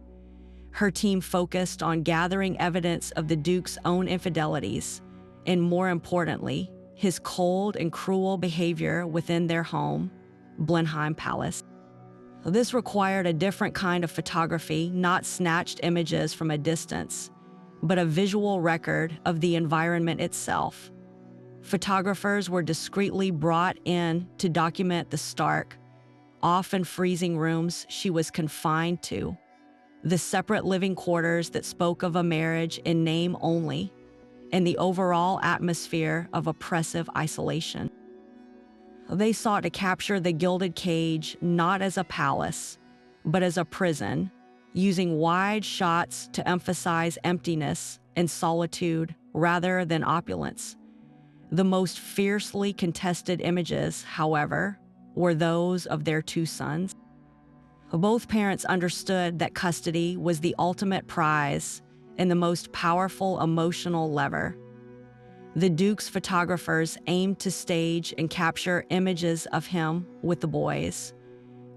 Her team focused on gathering evidence of the Duke's own infidelities, and more importantly, his cold and cruel behavior within their home, Blenheim Palace. This required a different kind of photography, not snatched images from a distance, but a visual record of the environment itself. Photographers were discreetly brought in to document the stark, often freezing rooms she was confined to, the separate living quarters that spoke of a marriage in name only, and the overall atmosphere of oppressive isolation. They sought to capture the Gilded Cage not as a palace, but as a prison, using wide shots to emphasize emptiness and solitude rather than opulence. The most fiercely contested images, however, were those of their two sons. Both parents understood that custody was the ultimate prize and the most powerful emotional lever. The Duke's photographers aimed to stage and capture images of him with the boys,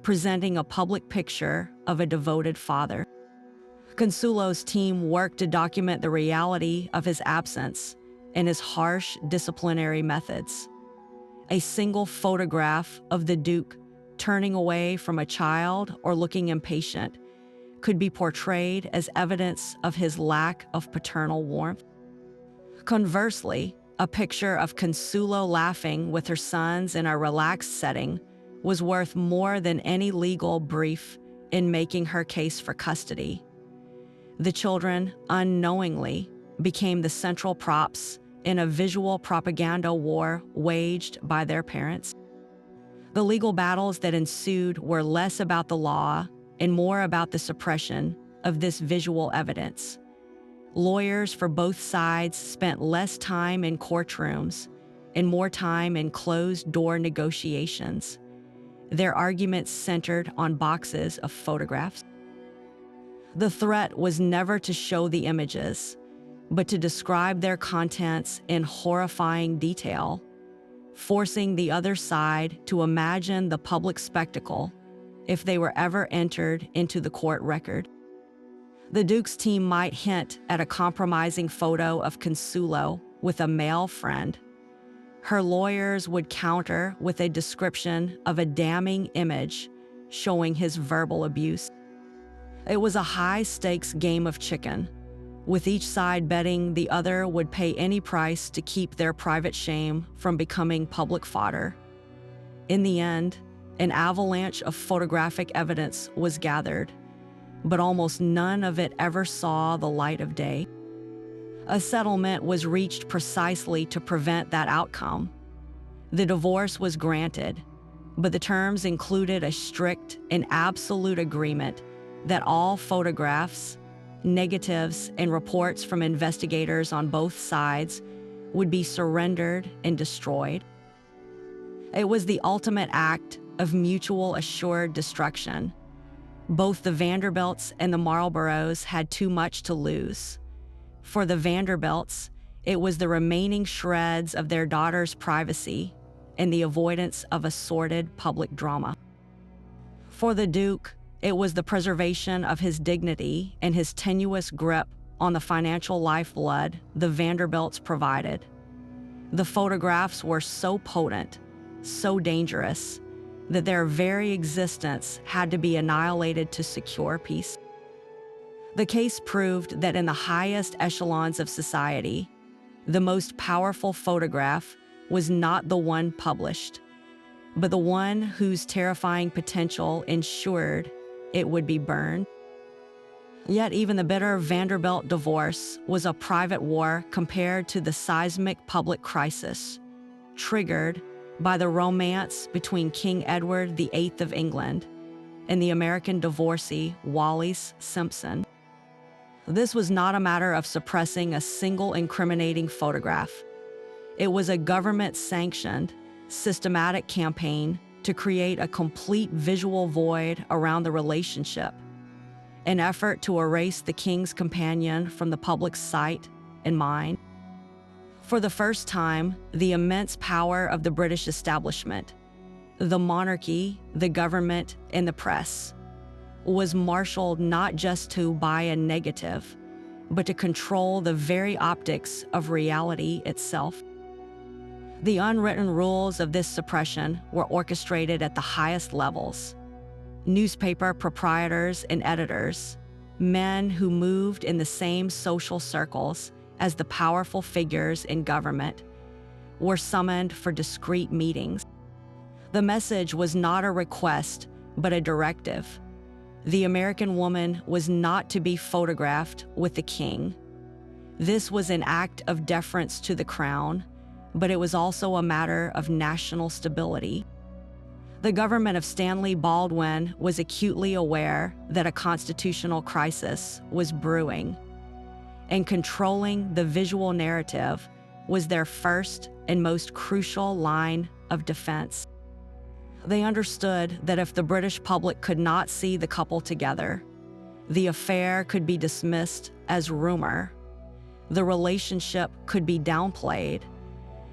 presenting a public picture of a devoted father. Consuelo's team worked to document the reality of his absence and his harsh disciplinary methods. A single photograph of the Duke turning away from a child or looking impatient could be portrayed as evidence of his lack of paternal warmth. Conversely, a picture of Consuelo laughing with her sons in a relaxed setting was worth more than any legal brief in making her case for custody. The children, unknowingly, became the central props in a visual propaganda war waged by their parents. The legal battles that ensued were less about the law and more about the suppression of this visual evidence. Lawyers for both sides spent less time in courtrooms and more time in closed-door negotiations. Their arguments centered on boxes of photographs. The threat was never to show the images, but to describe their contents in horrifying detail, forcing the other side to imagine the public spectacle if they were ever entered into the court record. The Duke's team might hint at a compromising photo of Consuelo with a male friend. Her lawyers would counter with a description of a damning image showing his verbal abuse. It was a high-stakes game of chicken, with each side betting the other would pay any price to keep their private shame from becoming public fodder. In the end, an avalanche of photographic evidence was gathered, but almost none of it ever saw the light of day. A settlement was reached precisely to prevent that outcome. The divorce was granted, but the terms included a strict and absolute agreement that all photographs, negatives, and reports from investigators on both sides would be surrendered and destroyed. It was the ultimate act of mutual assured destruction. Both the Vanderbilts and the Marlboroughs had too much to lose. For the Vanderbilts, it was the remaining shreds of their daughter's privacy and the avoidance of a sordid public drama. For the Duke, it was the preservation of his dignity and his tenuous grip on the financial lifeblood the Vanderbilts provided. The photographs were so potent, so dangerous, that their very existence had to be annihilated to secure peace. The case proved that in the highest echelons of society, the most powerful photograph was not the one published, but the one whose terrifying potential ensured it would be burned. Yet even the bitter Vanderbilt divorce was a private war compared to the seismic public crisis, triggered by the romance between King Edward VIII of England and the American divorcee Wallis Simpson. This was not a matter of suppressing a single incriminating photograph. It was a government-sanctioned, systematic campaign to create a complete visual void around the relationship, an effort to erase the king's companion from the public's sight and mind. For the first time, the immense power of the British establishment, the monarchy, the government, and the press, was marshaled not just to buy a negative, but to control the very optics of reality itself. The unwritten rules of this suppression were orchestrated at the highest levels. Newspaper proprietors and editors, men who moved in the same social circles as the powerful figures in government, were summoned for discreet meetings. The message was not a request, but a directive. The American woman was not to be photographed with the king. This was an act of deference to the crown, but it was also a matter of national stability. The government of Stanley Baldwin was acutely aware that a constitutional crisis was brewing, and controlling the visual narrative was their first and most crucial line of defense. They understood that if the British public could not see the couple together, the affair could be dismissed as rumor, the relationship could be downplayed,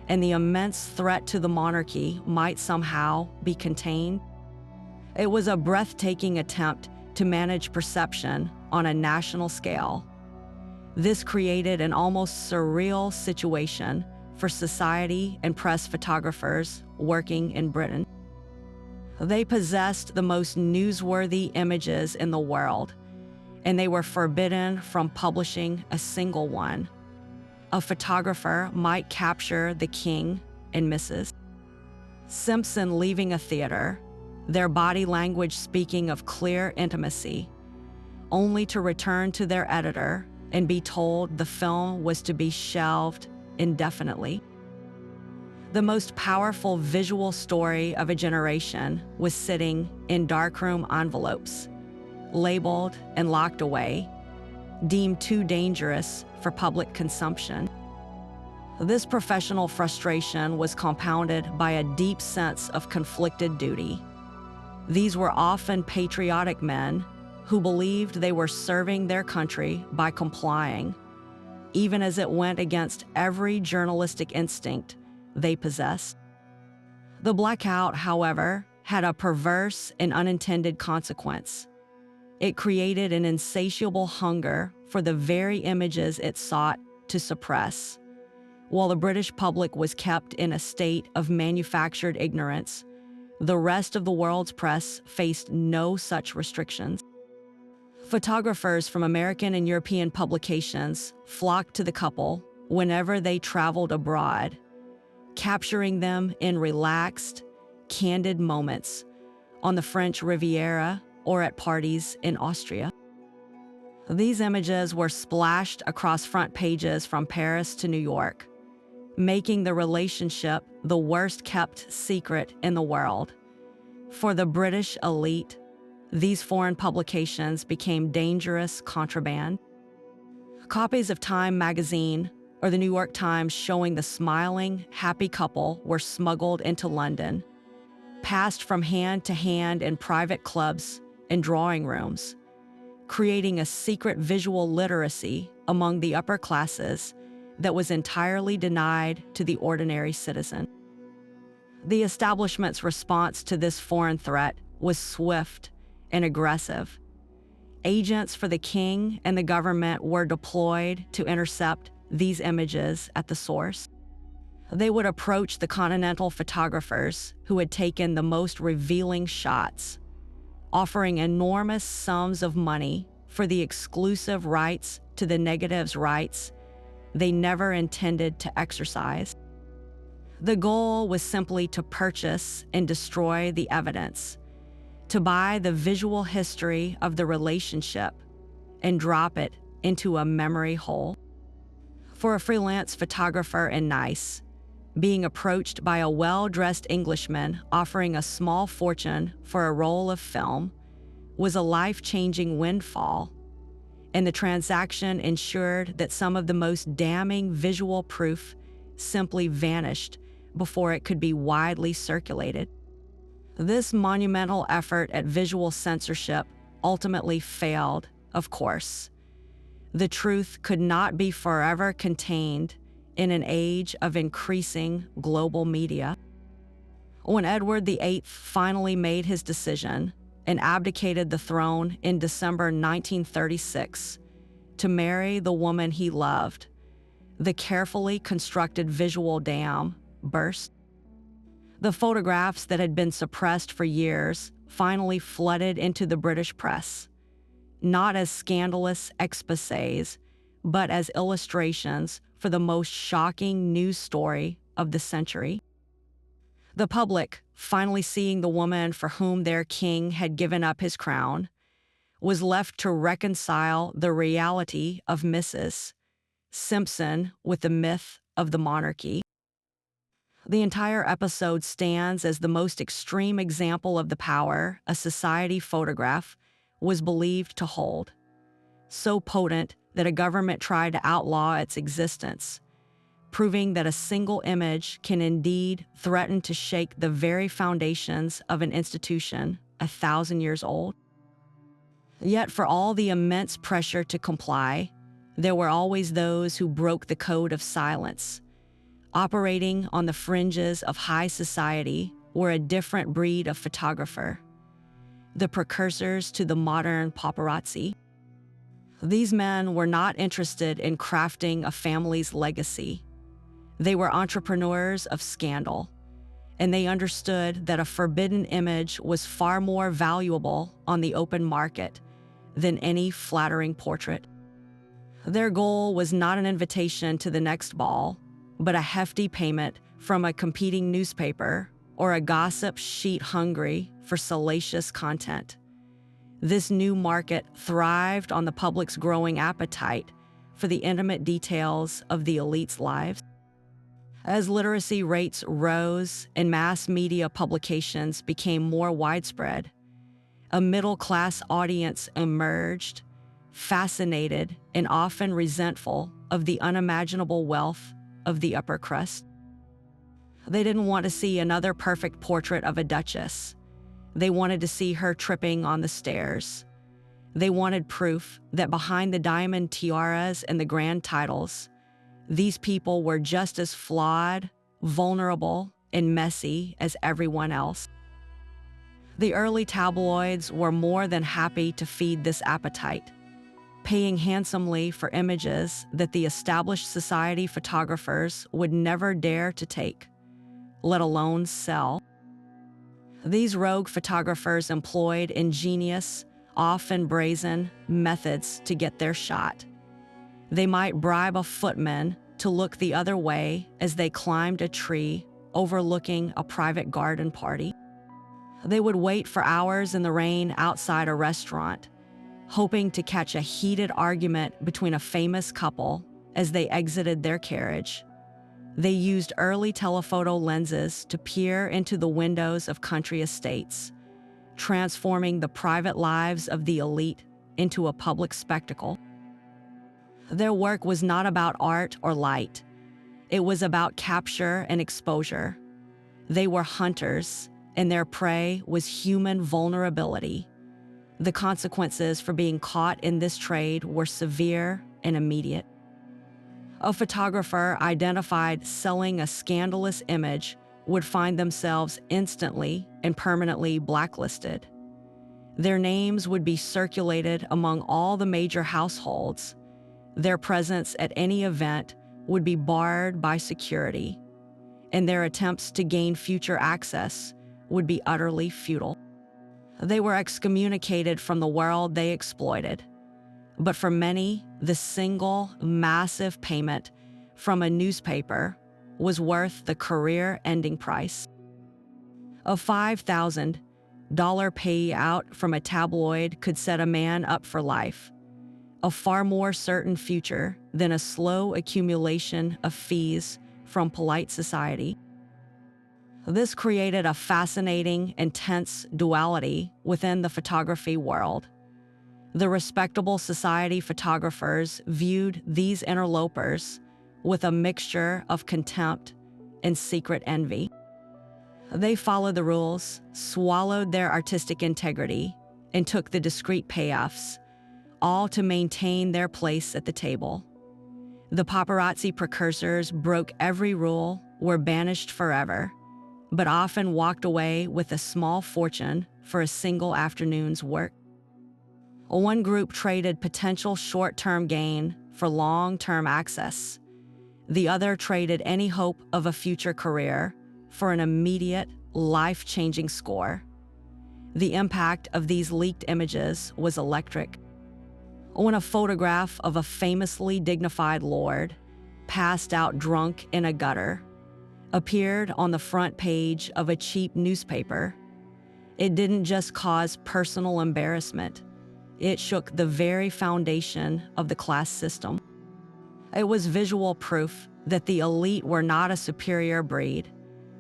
and the immense threat to the monarchy might somehow be contained. It was a breathtaking attempt to manage perception on a national scale. This created an almost surreal situation for society and press photographers working in Britain. They possessed the most newsworthy images in the world, and they were forbidden from publishing a single one. A photographer might capture the king and Mrs. Simpson leaving a theater, their body language speaking of clear intimacy, only to return to their editor and be told the film was to be shelved indefinitely. The most powerful visual story of a generation was sitting in darkroom envelopes, labeled and locked away, deemed too dangerous for public consumption. This professional frustration was compounded by a deep sense of conflicted duty. These were often patriotic men who believed they were serving their country by complying, even as it went against every journalistic instinct they possessed. The blackout, however, had a perverse and unintended consequence. It created an insatiable hunger for the very images it sought to suppress. While the British public was kept in a state of manufactured ignorance, the rest of the world's press faced no such restrictions. Photographers from American and European publications flocked to the couple whenever they traveled abroad, capturing them in relaxed, candid moments on the French Riviera or at parties in Austria. These images were splashed across front pages from Paris to New York, making the relationship the worst-kept secret in the world. For the British elite, these foreign publications became dangerous contraband. Copies of Time magazine or the New York Times showing the smiling, happy couple were smuggled into London, passed from hand to hand in private clubs and drawing rooms, creating a secret visual literacy among the upper classes that was entirely denied to the ordinary citizen. The establishment's response to this foreign threat was swift and aggressive. Agents for the king and the government were deployed to intercept these images at the source. They would approach the continental photographers who had taken the most revealing shots, offering enormous sums of money for the exclusive rights to the negative's rights they never intended to exercise. The goal was simply to purchase and destroy the evidence, to buy the visual history of the relationship, and drop it into a memory hole. For a freelance photographer in Nice, being approached by a well-dressed Englishman offering a small fortune for a roll of film was a life-changing windfall, and the transaction ensured that some of the most damning visual proof simply vanished before it could be widely circulated. This monumental effort at visual censorship ultimately failed, of course. The truth could not be forever contained in an age of increasing global media. When Edward VIII finally made his decision and abdicated the throne in December 1936 to marry the woman he loved, the carefully constructed visual dam burst. The photographs that had been suppressed for years finally flooded into the British press, not as scandalous exposés, but as illustrations for the most shocking news story of the century. The public, finally seeing the woman for whom their king had given up his crown, was left to reconcile the reality of Mrs. Simpson with the myth of the monarchy. The entire episode stands as the most extreme example of the power a society photograph was believed to hold, so potent that a government tried to outlaw its existence, proving that a single image can indeed threaten to shake the very foundations of an institution 1,000 years old. Yet for all the immense pressure to comply, there were always those who broke the code of silence. Operating on the fringes of high society were a different breed of photographer, the precursors to the modern paparazzi. These men were not interested in crafting a family's legacy. They were entrepreneurs of scandal, and they understood that a forbidden image was far more valuable on the open market than any flattering portrait. Their goal was not an invitation to the next ball, but a hefty payment from a competing newspaper or a gossip sheet hungry for salacious content. This new market thrived on the public's growing appetite for the intimate details of the elite's lives. As literacy rates rose and mass media publications became more widespread, a middle-class audience emerged, fascinated and often resentful of the unimaginable wealth of the upper crust. They didn't want to see another perfect portrait of a duchess. They wanted to see her tripping on the stairs. They wanted proof that behind the diamond tiaras and the grand titles, these people were just as flawed, vulnerable, and messy as everyone else. The early tabloids were more than happy to feed this appetite, paying handsomely for images that the established society photographers would never dare to take, let alone sell. These rogue photographers employed ingenious, often brazen, methods to get their shot. They might bribe a footman to look the other way as they climbed a tree overlooking a private garden party. They would wait for hours in the rain outside a restaurant, hoping to catch a heated argument between a famous couple as they exited their carriage. They used early telephoto lenses to peer into the windows of country estates, transforming the private lives of the elite into a public spectacle. Their work was not about art or light. It was about capture and exposure. They were hunters, and their prey was human vulnerability. The consequences for being caught in this trade were severe and immediate. A photographer identified selling a scandalous image would find themselves instantly and permanently blacklisted. Their names would be circulated among all the major households. Their presence at any event would be barred by security, and their attempts to gain future access would be utterly futile. They were excommunicated from the world they exploited. But for many, the single massive payment from a newspaper was worth the career-ending price. A $5,000 payout from a tabloid could set a man up for life, a far more certain future than a slow accumulation of fees from polite society. This created a fascinating, intense duality within the photography world. The respectable society photographers viewed these interlopers with a mixture of contempt and secret envy. They followed the rules, swallowed their artistic integrity, and took the discreet payoffs, all to maintain their place at the table. The paparazzi precursors broke every rule, were banished forever, but often walked away with a small fortune for a single afternoon's work. One group traded potential short-term gain for long-term access. The other traded any hope of a future career for an immediate, life-changing score. The impact of these leaked images was electric. When a photograph of a famously dignified lord, passed out drunk in a gutter, appeared on the front page of a cheap newspaper, it didn't just cause personal embarrassment. It shook the very foundation of the class system. It was visual proof that the elite were not a superior breed,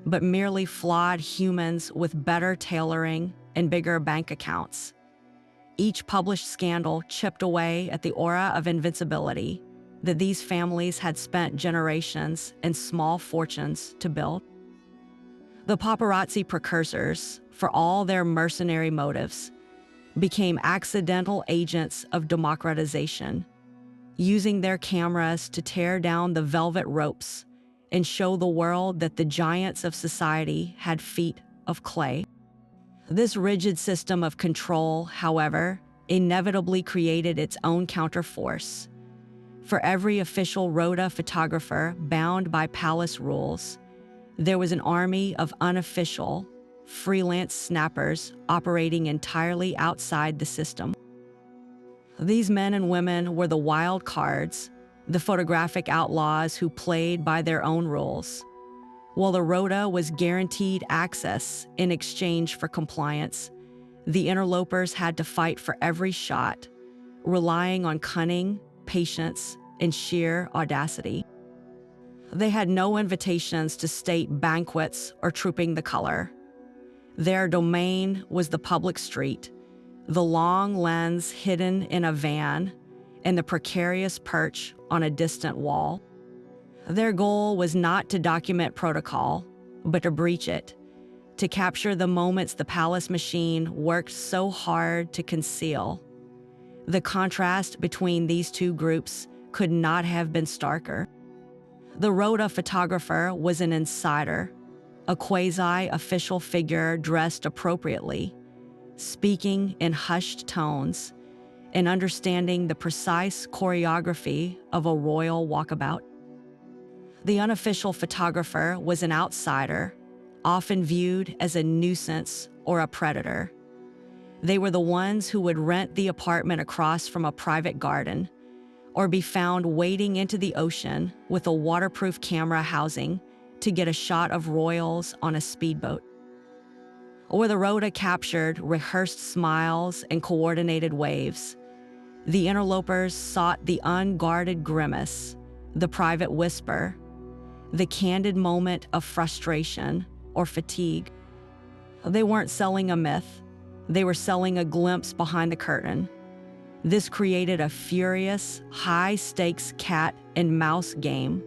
but merely flawed humans with better tailoring and bigger bank accounts. Each published scandal chipped away at the aura of invincibility that these families had spent generations and small fortunes to build. The paparazzi precursors, for all their mercenary motives, became accidental agents of democratization, using their cameras to tear down the velvet ropes and show the world that the giants of society had feet of clay. This rigid system of control, however, inevitably created its own counterforce. For every official rota photographer bound by palace rules, there was an army of unofficial, freelance snappers operating entirely outside the system. These men and women were the wild cards, the photographic outlaws who played by their own rules. While the rota was guaranteed access in exchange for compliance, the interlopers had to fight for every shot, relying on cunning, patience, and sheer audacity. They had no invitations to state banquets or trooping the color. Their domain was the public street, the long lens hidden in a van, and the precarious perch on a distant wall. Their goal was not to document protocol, but to breach it, to capture the moments the palace machine worked so hard to conceal. The contrast between these two groups could not have been starker. The rota photographer was an insider, a quasi-official figure dressed appropriately, speaking in hushed tones, and understanding the precise choreography of a royal walkabout. The unofficial photographer was an outsider, often viewed as a nuisance or a predator. They were the ones who would rent the apartment across from a private garden, or be found wading into the ocean with a waterproof camera housing to get a shot of royals on a speedboat. Where the rota captured rehearsed smiles and coordinated waves, the interlopers sought the unguarded grimace, the private whisper, the candid moment of frustration or fatigue. They weren't selling a myth, they were selling a glimpse behind the curtain. This created a furious, high-stakes cat and mouse game.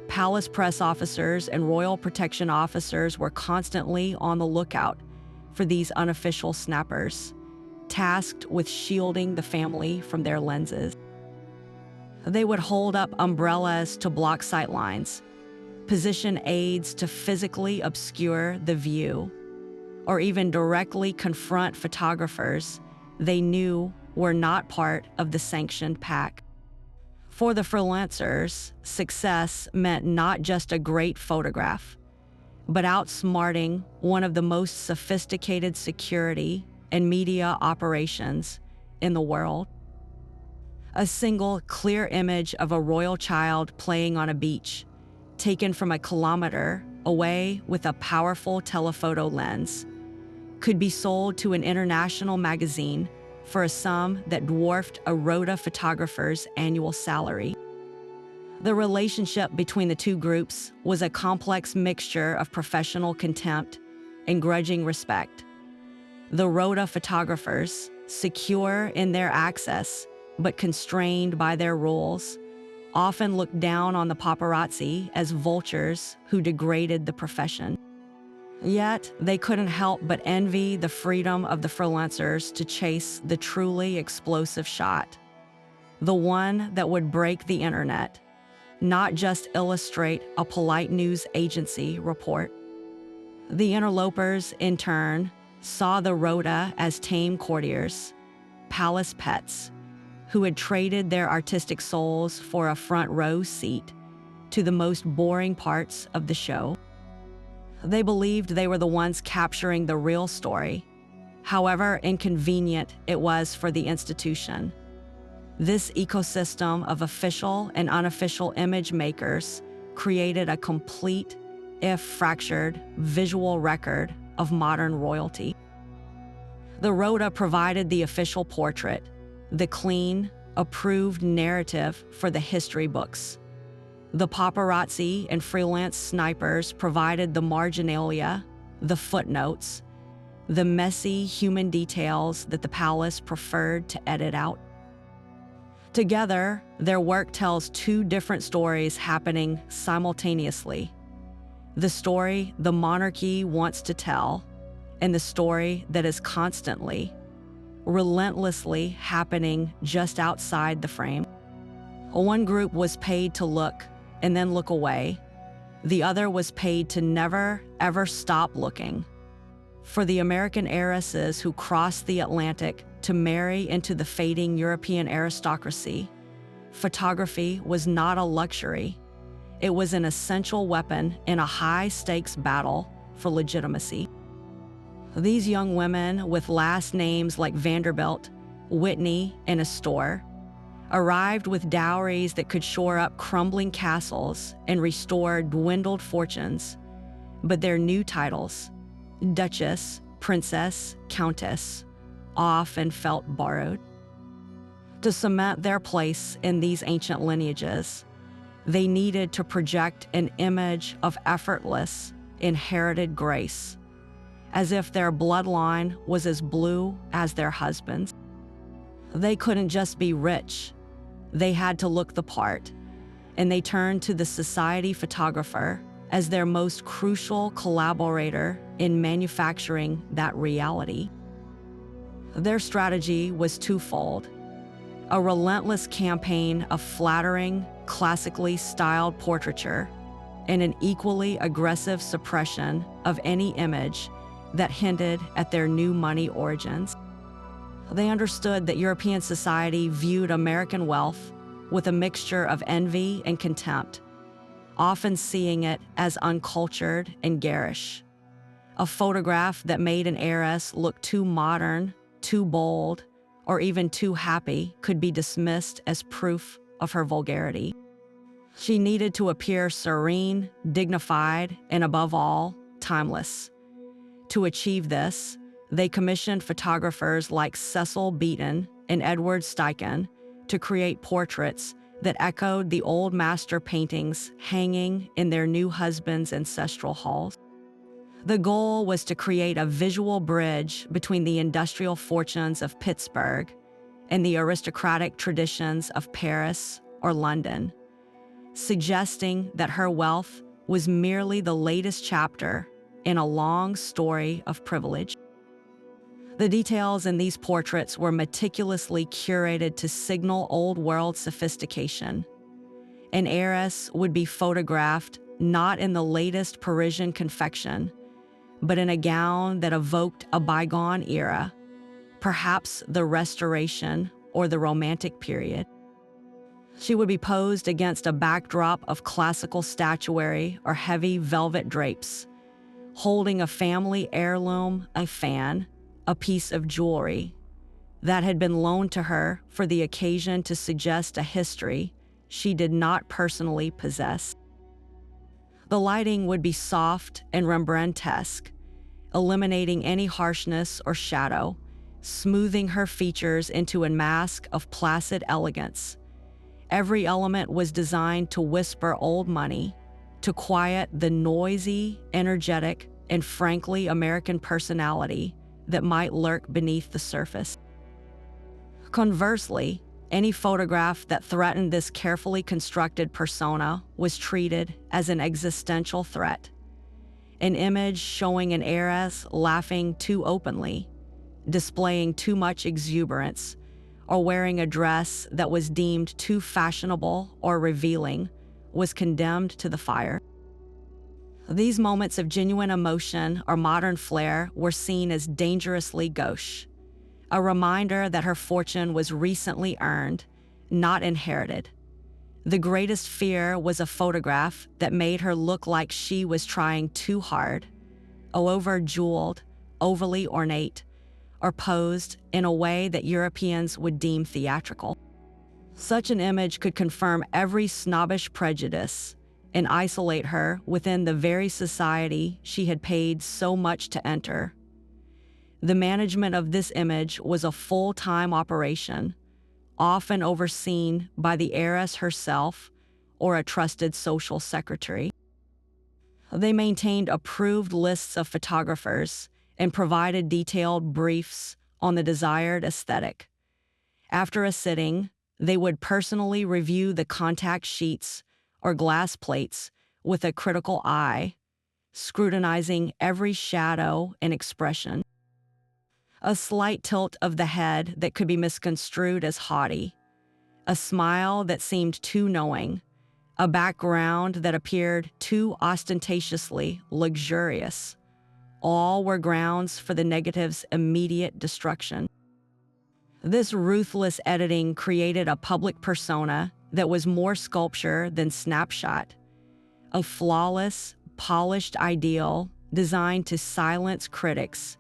Palace press officers and royal protection officers were constantly on the lookout for these unofficial snappers, tasked with shielding the family from their lenses. They would hold up umbrellas to block sightlines, position aids to physically obscure the view, or even directly confront photographers they knew were not part of the sanctioned pack. For the freelancers, success meant not just a great photograph, but outsmarting one of the most sophisticated security and media operations in the world. A single clear image of a royal child playing on a beach, taken from a kilometer away with a powerful telephoto lens, could be sold to an international magazine for a sum that dwarfed a Rhoda photographer's annual salary. The relationship between the two groups was a complex mixture of professional contempt and grudging respect. The Rhoda photographers, secure in their access but constrained by their rules, often looked down on the paparazzi as vultures who degraded the profession. Yet, they couldn't help but envy the freedom of the freelancers to chase the truly explosive shot, the one that would break the internet, not just illustrate a polite news agency report. The interlopers, in turn, saw the Rhoda as tame courtiers, palace pets, who had traded their artistic souls for a front row seat to the most boring parts of the show. They believed they were the ones capturing the real story, however inconvenient it was for the institution. This ecosystem of official and unofficial image makers created a complete, if fractured, visual record of modern royalty. The Rhoda provided the official portrait, the clean, approved narrative for the history books. The paparazzi and freelance snipers provided the marginalia, the footnotes, the messy human details that the palace preferred to edit out. Together, their work tells two different stories happening simultaneously. The story the monarchy wants to tell, and the story that is constantly, relentlessly happening just outside the frame. One group was paid to look and then look away. The other was paid to never, ever stop looking. For the American heiresses who crossed the Atlantic to marry into the fading European aristocracy, photography was not a luxury. It was an essential weapon in a high-stakes battle for legitimacy. These young women with last names like Vanderbilt, Whitney, and Astor arrived with dowries that could shore up crumbling castles and restore dwindled fortunes, but their new titles, Duchess, Princess, Countess, often felt borrowed. To cement their place in these ancient lineages, they needed to project an image of effortless, inherited grace, as if their bloodline was as blue as their husband's. They couldn't just be rich. They had to look the part, and they turned to the society photographer as their most crucial collaborator in manufacturing that reality. Their strategy was twofold: a relentless campaign of flattering, classically styled portraiture, and an equally aggressive suppression of any image that hinted at their new money origins. They understood that European society viewed American wealth with a mixture of envy and contempt, often seeing it as uncultured and garish. A photograph that made an heiress look too modern, too bold, or even too happy could be dismissed as proof of her vulgarity. She needed to appear serene, dignified, and above all, timeless. To achieve this, they commissioned photographers like Cecil Beaton and Edward VIII to create portraits that echoed the old master paintings hanging in their new husband's ancestral halls. The goal was to create a visual bridge between the industrial fortunes of Pittsburgh and the aristocratic traditions of Paris or London, suggesting that her wealth was merely the latest chapter in a long story of privilege. The details in these portraits were meticulously curated to signal old-world sophistication. An heiress would be photographed not in the latest Parisian confection, but in a gown that evoked a bygone era, perhaps the Restoration or the Romantic period. She would be posed against a backdrop of classical statuary or heavy velvet drapes, holding a family heirloom, a fan, a piece of jewelry that had been loaned to her for the occasion to suggest a history she did not personally possess. The lighting would be soft and Rembrandtesque, eliminating any harshness or shadow, smoothing her features into a mask of placid elegance. Every element was designed to whisper old money, to quiet the noisy, energetic, and frankly American personality that might lurk beneath the surface. Conversely, any photograph that threatened this carefully constructed persona was treated as an existential threat. An image showing an heiress laughing too openly, displaying too much exuberance, or wearing a dress that was deemed too fashionable or revealing was condemned to the fire. These moments of genuine emotion or modern flair were seen as dangerously gauche, a reminder that her fortune was recently earned, not inherited. The greatest fear was a photograph that made her look like she was trying too hard, over-jeweled, overly ornate, or posed in a way that Europeans would deem theatrical. Such an image could confirm every snobbish prejudice and isolate her within the very society she had paid so much to enter. The management of this image was a full-time operation, often overseen by the heiress herself or a trusted social secretary. They maintained approved lists of photographers and provided detailed briefs on the desired aesthetic. After a sitting, they would personally review the contact sheets or glass plates with a critical eye, scrutinizing every shadow and expression. A slight tilt of the head that could be misconstrued as haughty, a smile that seemed too knowing, a background that appeared too ostentatiously luxurious. All were grounds for the negative's immediate destruction. This ruthless editing created a public persona that was more sculpture than snapshot, a flawless, polished ideal designed to silence critics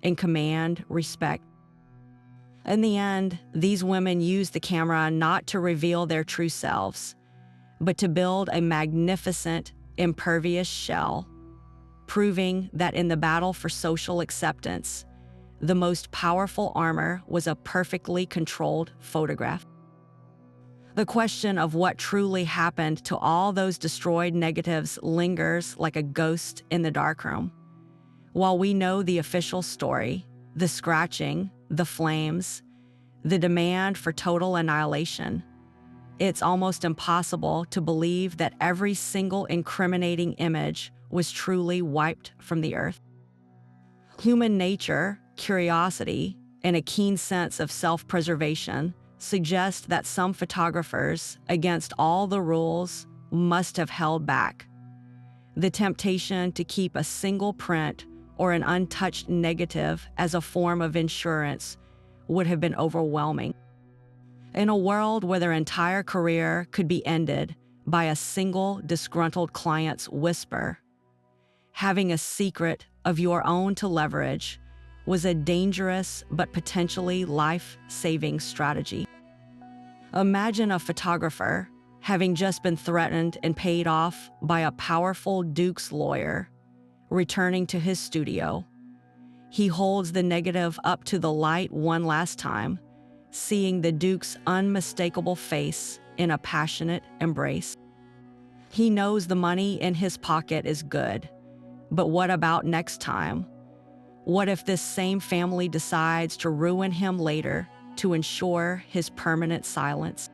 and command respect. In the end, these women used the camera not to reveal their true selves, but to build a magnificent, impervious shell, proving that in the battle for social acceptance, the most powerful armor was a perfectly controlled photograph. The question of what truly happened to all those destroyed negatives lingers like a ghost in the darkroom. While we know the official story, the scratching, the flames, the demand for total annihilation, it's almost impossible to believe that every single incriminating image was truly wiped from the earth. Human nature, curiosity, and a keen sense of self-preservation suggest that some photographers, against all the rules, must have held back. The temptation to keep a single print or an untouched negative as a form of insurance would have been overwhelming. In a world where their entire career could be ended by a single disgruntled client's whisper, having a secret of your own to leverage was a dangerous but potentially life-saving strategy. Imagine a photographer having just been threatened and paid off by a powerful Duke's lawyer, returning to his studio. He holds the negative up to the light one last time, seeing the Duke's unmistakable face in a passionate embrace. He knows the money in his pocket is good, but what about next time? What if this same family decides to ruin him later to ensure his permanent silence?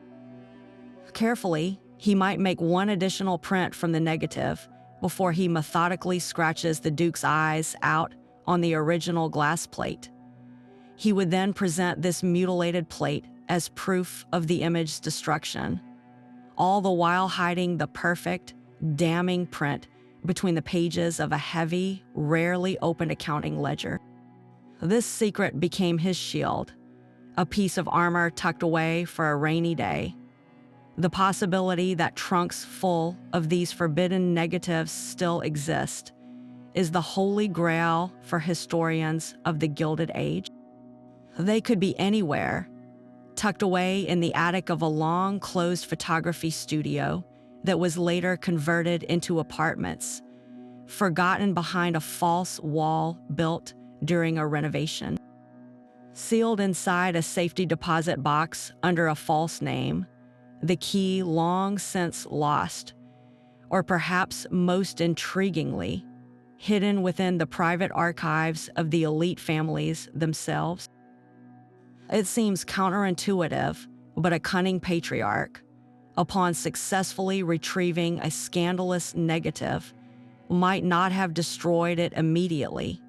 Carefully, he might make one additional print from the negative before he methodically scratches the Duke's eyes out on the original glass plate. He would then present this mutilated plate as proof of the image's destruction, all the while hiding the perfect, damning print between the pages of a heavy, rarely opened accounting ledger. This secret became his shield, a piece of armor tucked away for a rainy day. The possibility that trunks full of these forbidden negatives still exist is the holy grail for historians of the Gilded Age. They could be anywhere, tucked away in the attic of a long-closed photography studio that was later converted into apartments, forgotten behind a false wall built during a renovation. Sealed inside a safety deposit box under a false name, the key long since lost, or perhaps most intriguingly, hidden within the private archives of the elite families themselves. It seems counterintuitive, but a cunning patriarch, upon successfully retrieving a scandalous negative, might not have destroyed it immediately.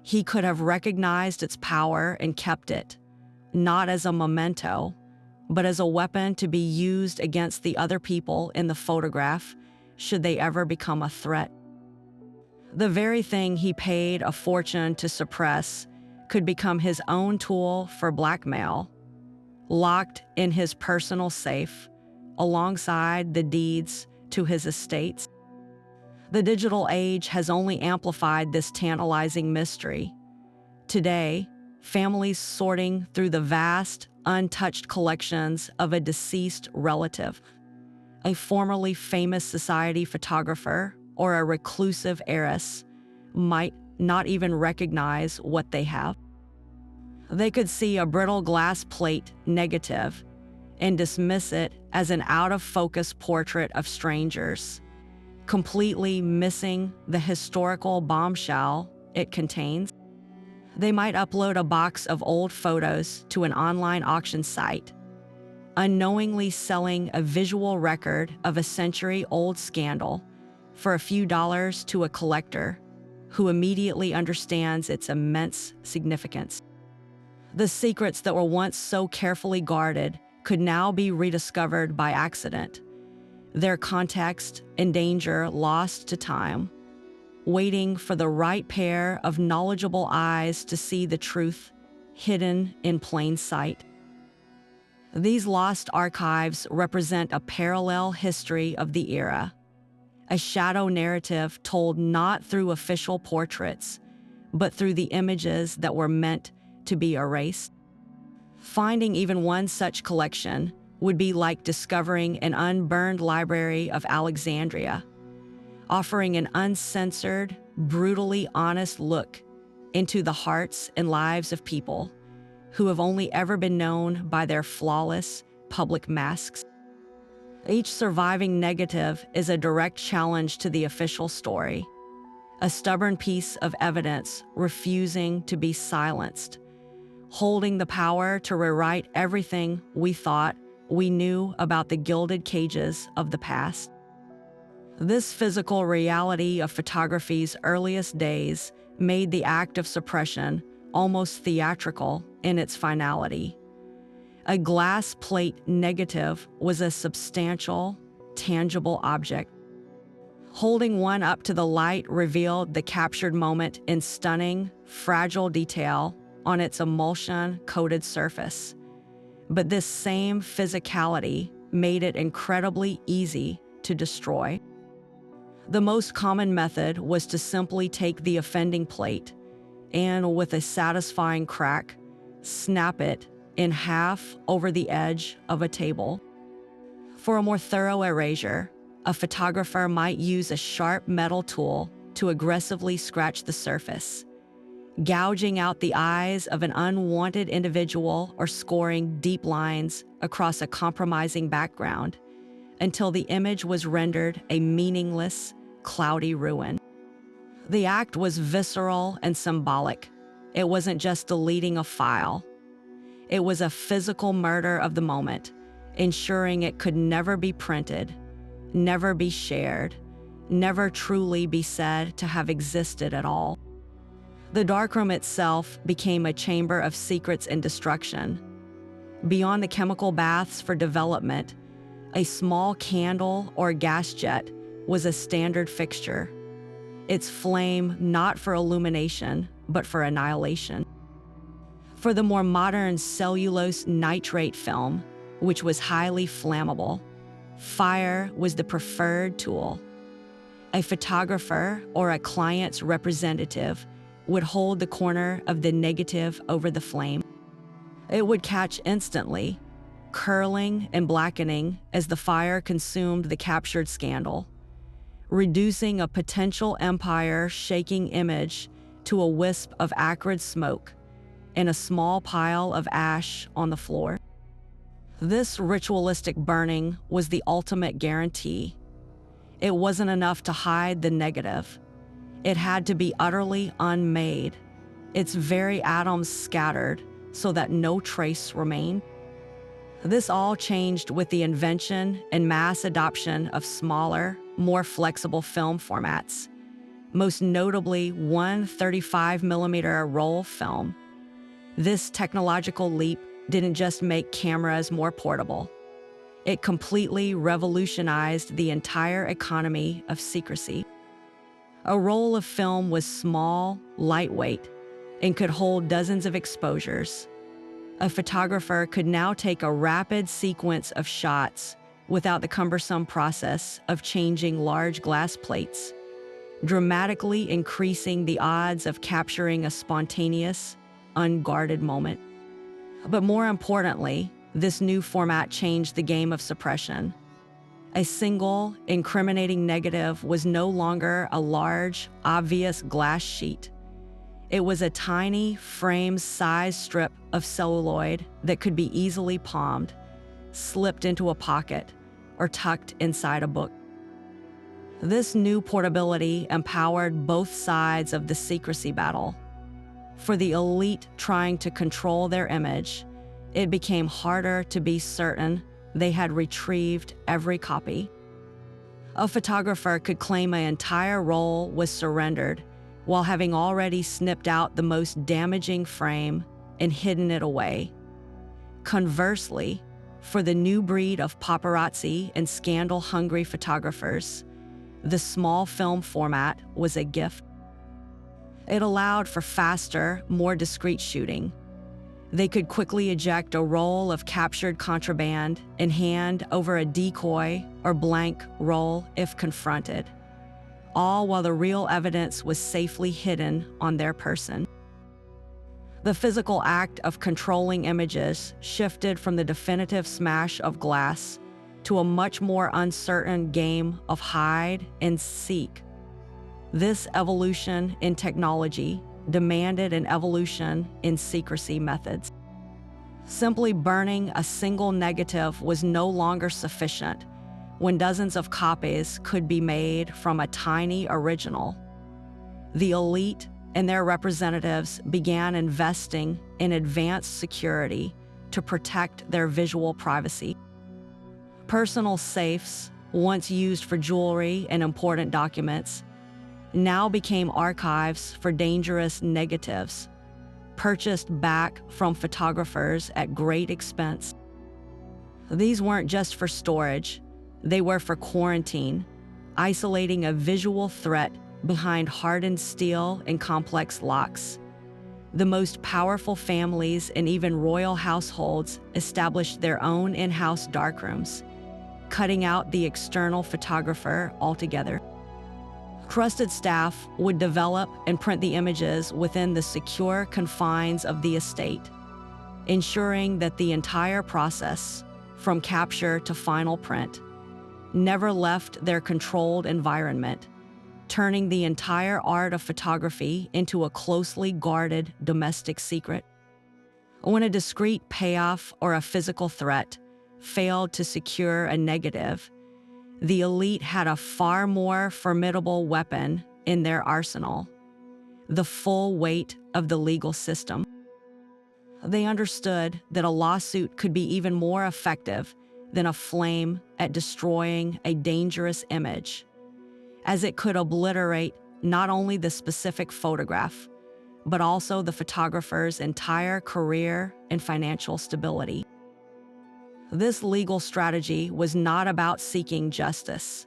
He could have recognized its power and kept it, not as a memento, but as a weapon to be used against the other people in the photograph should they ever become a threat. The very thing he paid a fortune to suppress could become his own tool for blackmail, locked in his personal safe alongside the deeds to his estates. The digital age has only amplified this tantalizing mystery. Today, families sorting through the vast, untouched collections of a deceased relative, a formerly famous society photographer, or a reclusive heiress, might not even recognize what they have. They could see a brittle glass plate negative and dismiss it as an out-of-focus portrait of strangers, completely missing the historical bombshell it contains. They might upload a box of old photos to an online auction site, unknowingly selling a visual record of a century-old scandal for a few dollars to a collector who immediately understands its immense significance. The secrets that were once so carefully guarded could now be rediscovered by accident, their context and danger lost to time, waiting for the right pair of knowledgeable eyes to see the truth hidden in plain sight. These lost archives represent a parallel history of the era, a shadow narrative told not through official portraits, but through the images that were meant to be erased. Finding even one such collection would be like discovering an unburned library of Alexandria, offering an uncensored, brutally honest look into the hearts and lives of people who have only ever been known by their flawless public masks. Each surviving negative is a direct challenge to the official story, a stubborn piece of evidence refusing to be silenced, holding the power to rewrite everything we thought we knew about the gilded cages of the past. This physical reality of photography's earliest days made the act of suppression almost theatrical in its finality. A glass plate negative was a substantial, tangible object. Holding one up to the light revealed the captured moment in stunning, fragile detail on its emulsion-coated surface. But this same physicality made it incredibly easy to destroy. The most common method was to simply take the offending plate and, with a satisfying crack, snap it in half over the edge of a table. For a more thorough erasure, a photographer might use a sharp metal tool to aggressively scratch the surface, gouging out the eyes of an unwanted individual or scoring deep lines across a compromising background until the image was rendered a meaningless, cloudy ruin. The act was visceral and symbolic. It wasn't just deleting a file. It was a physical murder of the moment, ensuring it could never be printed, never be shared, never truly be said to have existed at all. The darkroom itself became a chamber of secrets and destruction. Beyond the chemical baths for development, a small candle or gas jet was a standard fixture, its flame not for illumination, but for annihilation. For the more modern cellulose nitrate film, which was highly flammable, fire was the preferred tool. A photographer or a client's representative would hold the corner of the negative over the flame. It would catch instantly, curling and blackening as the fire consumed the captured scandal, reducing a potential empire-shaking image to a wisp of acrid smoke in a small pile of ash on the floor. This ritualistic burning was the ultimate guarantee. It wasn't enough to hide the negative. It had to be utterly unmade, its very atoms scattered so that no trace remained. This all changed with the invention and mass adoption of smaller, more flexible film formats, most notably 135mm roll film. This technological leap didn't just make cameras more portable. It completely revolutionized the entire economy of secrecy. A roll of film was small, lightweight, and could hold dozens of exposures. A photographer could now take a rapid sequence of shots without the cumbersome process of changing large glass plates, dramatically increasing the odds of capturing a spontaneous, unguarded moment. But more importantly, this new format changed the game of suppression. A single, incriminating negative was no longer a large, obvious glass sheet. It was a tiny, frame-sized strip of celluloid that could be easily palmed, slipped into a pocket, or tucked inside a book. This new portability empowered both sides of the secrecy battle. For the elite trying to control their image, it became harder to be certain they had retrieved every copy. A photographer could claim an entire roll was surrendered while having already snipped out the most damaging frame and hidden it away. Conversely, for the new breed of paparazzi and scandal-hungry photographers, the small film format was a gift. It allowed for faster, more discreet shooting. They could quickly eject a roll of captured contraband and hand over a decoy or blank roll if confronted, all while the real evidence was safely hidden on their person. The physical act of controlling images shifted from the definitive smash of glass to a much more uncertain game of hide and seek. This evolution in technology demanded an evolution in secrecy methods. Simply burning a single negative was no longer sufficient when dozens of copies could be made from a tiny original. The elite and their representatives began investing in advanced security to protect their visual privacy. Personal safes, once used for jewelry and important documents, now became archives for dangerous negatives, purchased back from photographers at great expense. These weren't just for storage, they were for quarantine, isolating a visual threat behind hardened steel and complex locks. The most powerful families and even royal households established their own in-house darkrooms, cutting out the external photographer altogether. Trusted staff would develop and print the images within the secure confines of the estate, ensuring that the entire process, from capture to final print, never left their controlled environment, turning the entire art of photography into a closely guarded domestic secret. When a discreet payoff or a physical threat failed to secure a negative, the elite had a far more formidable weapon in their arsenal: the full weight of the legal system. They understood that a lawsuit could be even more effective than a flame at destroying a dangerous image, as it could obliterate not only the specific photograph, but also the photographer's entire career and financial stability. This legal strategy was not about seeking justice.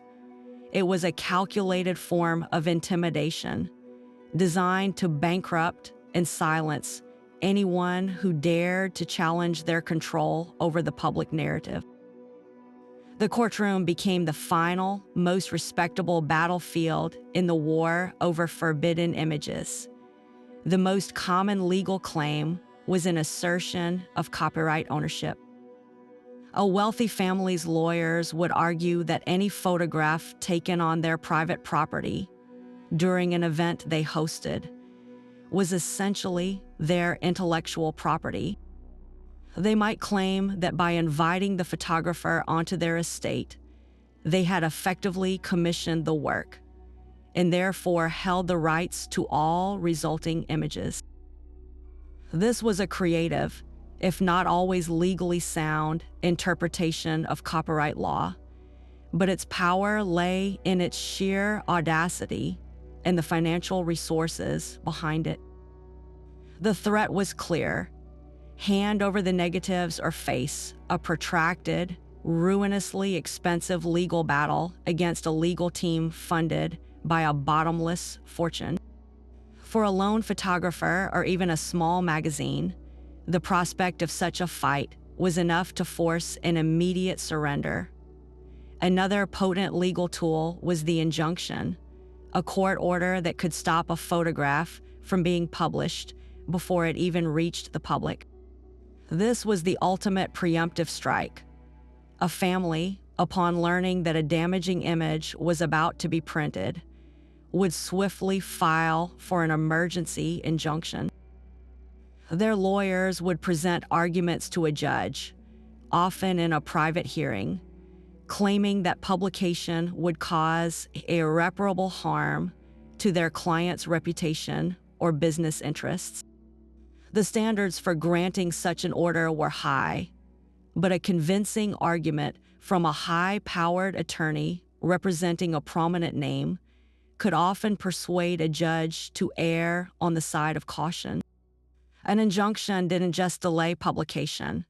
It was a calculated form of intimidation, designed to bankrupt and silence anyone who dared to challenge their control over the public narrative. The courtroom became the final, most respectable battlefield in the war over forbidden images. The most common legal claim was an assertion of copyright ownership. A wealthy family's lawyers would argue that any photograph taken on their private property during an event they hosted was essentially their intellectual property. They might claim that by inviting the photographer onto their estate, they had effectively commissioned the work and therefore held the rights to all resulting images. This was a creative, if not always legally sound, interpretation of copyright law, but its power lay in its sheer audacity and the financial resources behind it. The threat was clear: hand over the negatives or face a protracted, ruinously expensive legal battle against a legal team funded by a bottomless fortune. For a lone photographer or even a small magazine, the prospect of such a fight was enough to force an immediate surrender. Another potent legal tool was the injunction, a court order that could stop a photograph from being published before it even reached the public. This was the ultimate preemptive strike. A family, upon learning that a damaging image was about to be printed, would swiftly file for an emergency injunction. Their lawyers would present arguments to a judge, often in a private hearing, claiming that publication would cause irreparable harm to their client's reputation or business interests. The standards for granting such an order were high, but a convincing argument from a high-powered attorney representing a prominent name could often persuade a judge to err on the side of caution. An injunction didn't just delay publication.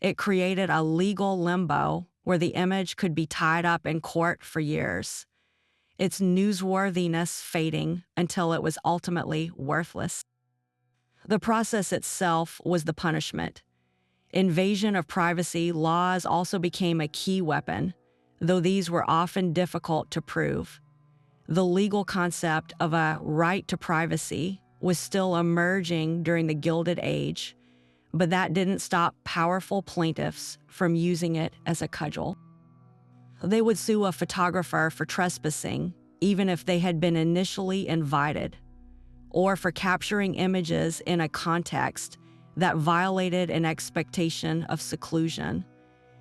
It created a legal limbo where the image could be tied up in court for years, its newsworthiness fading until it was ultimately worthless. The process itself was the punishment. Invasion of privacy laws also became a key weapon, though these were often difficult to prove. The legal concept of a right to privacy was still emerging during the Gilded Age, but that didn't stop powerful plaintiffs from using it as a cudgel. They would sue a photographer for trespassing, even if they had been initially invited, or for capturing images in a context that violated an expectation of seclusion,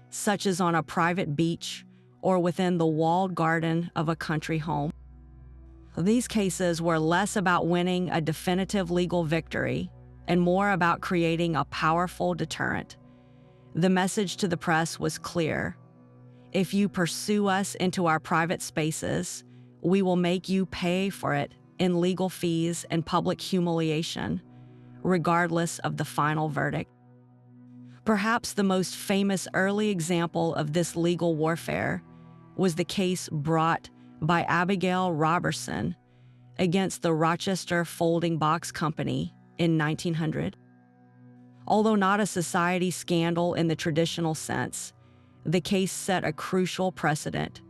such as on a private beach or within the walled garden of a country home. These cases were less about winning a definitive legal victory and more about creating a powerful deterrent. The message to the press was clear: if you pursue us into our private spaces, we will make you pay for it in legal fees and public humiliation, regardless of the final verdict. Perhaps the most famous early example of this legal warfare was the case brought by Abigail Robertson against the Rochester Folding Box Company in 1900. Although not a society scandal in the traditional sense, the case set a crucial precedent.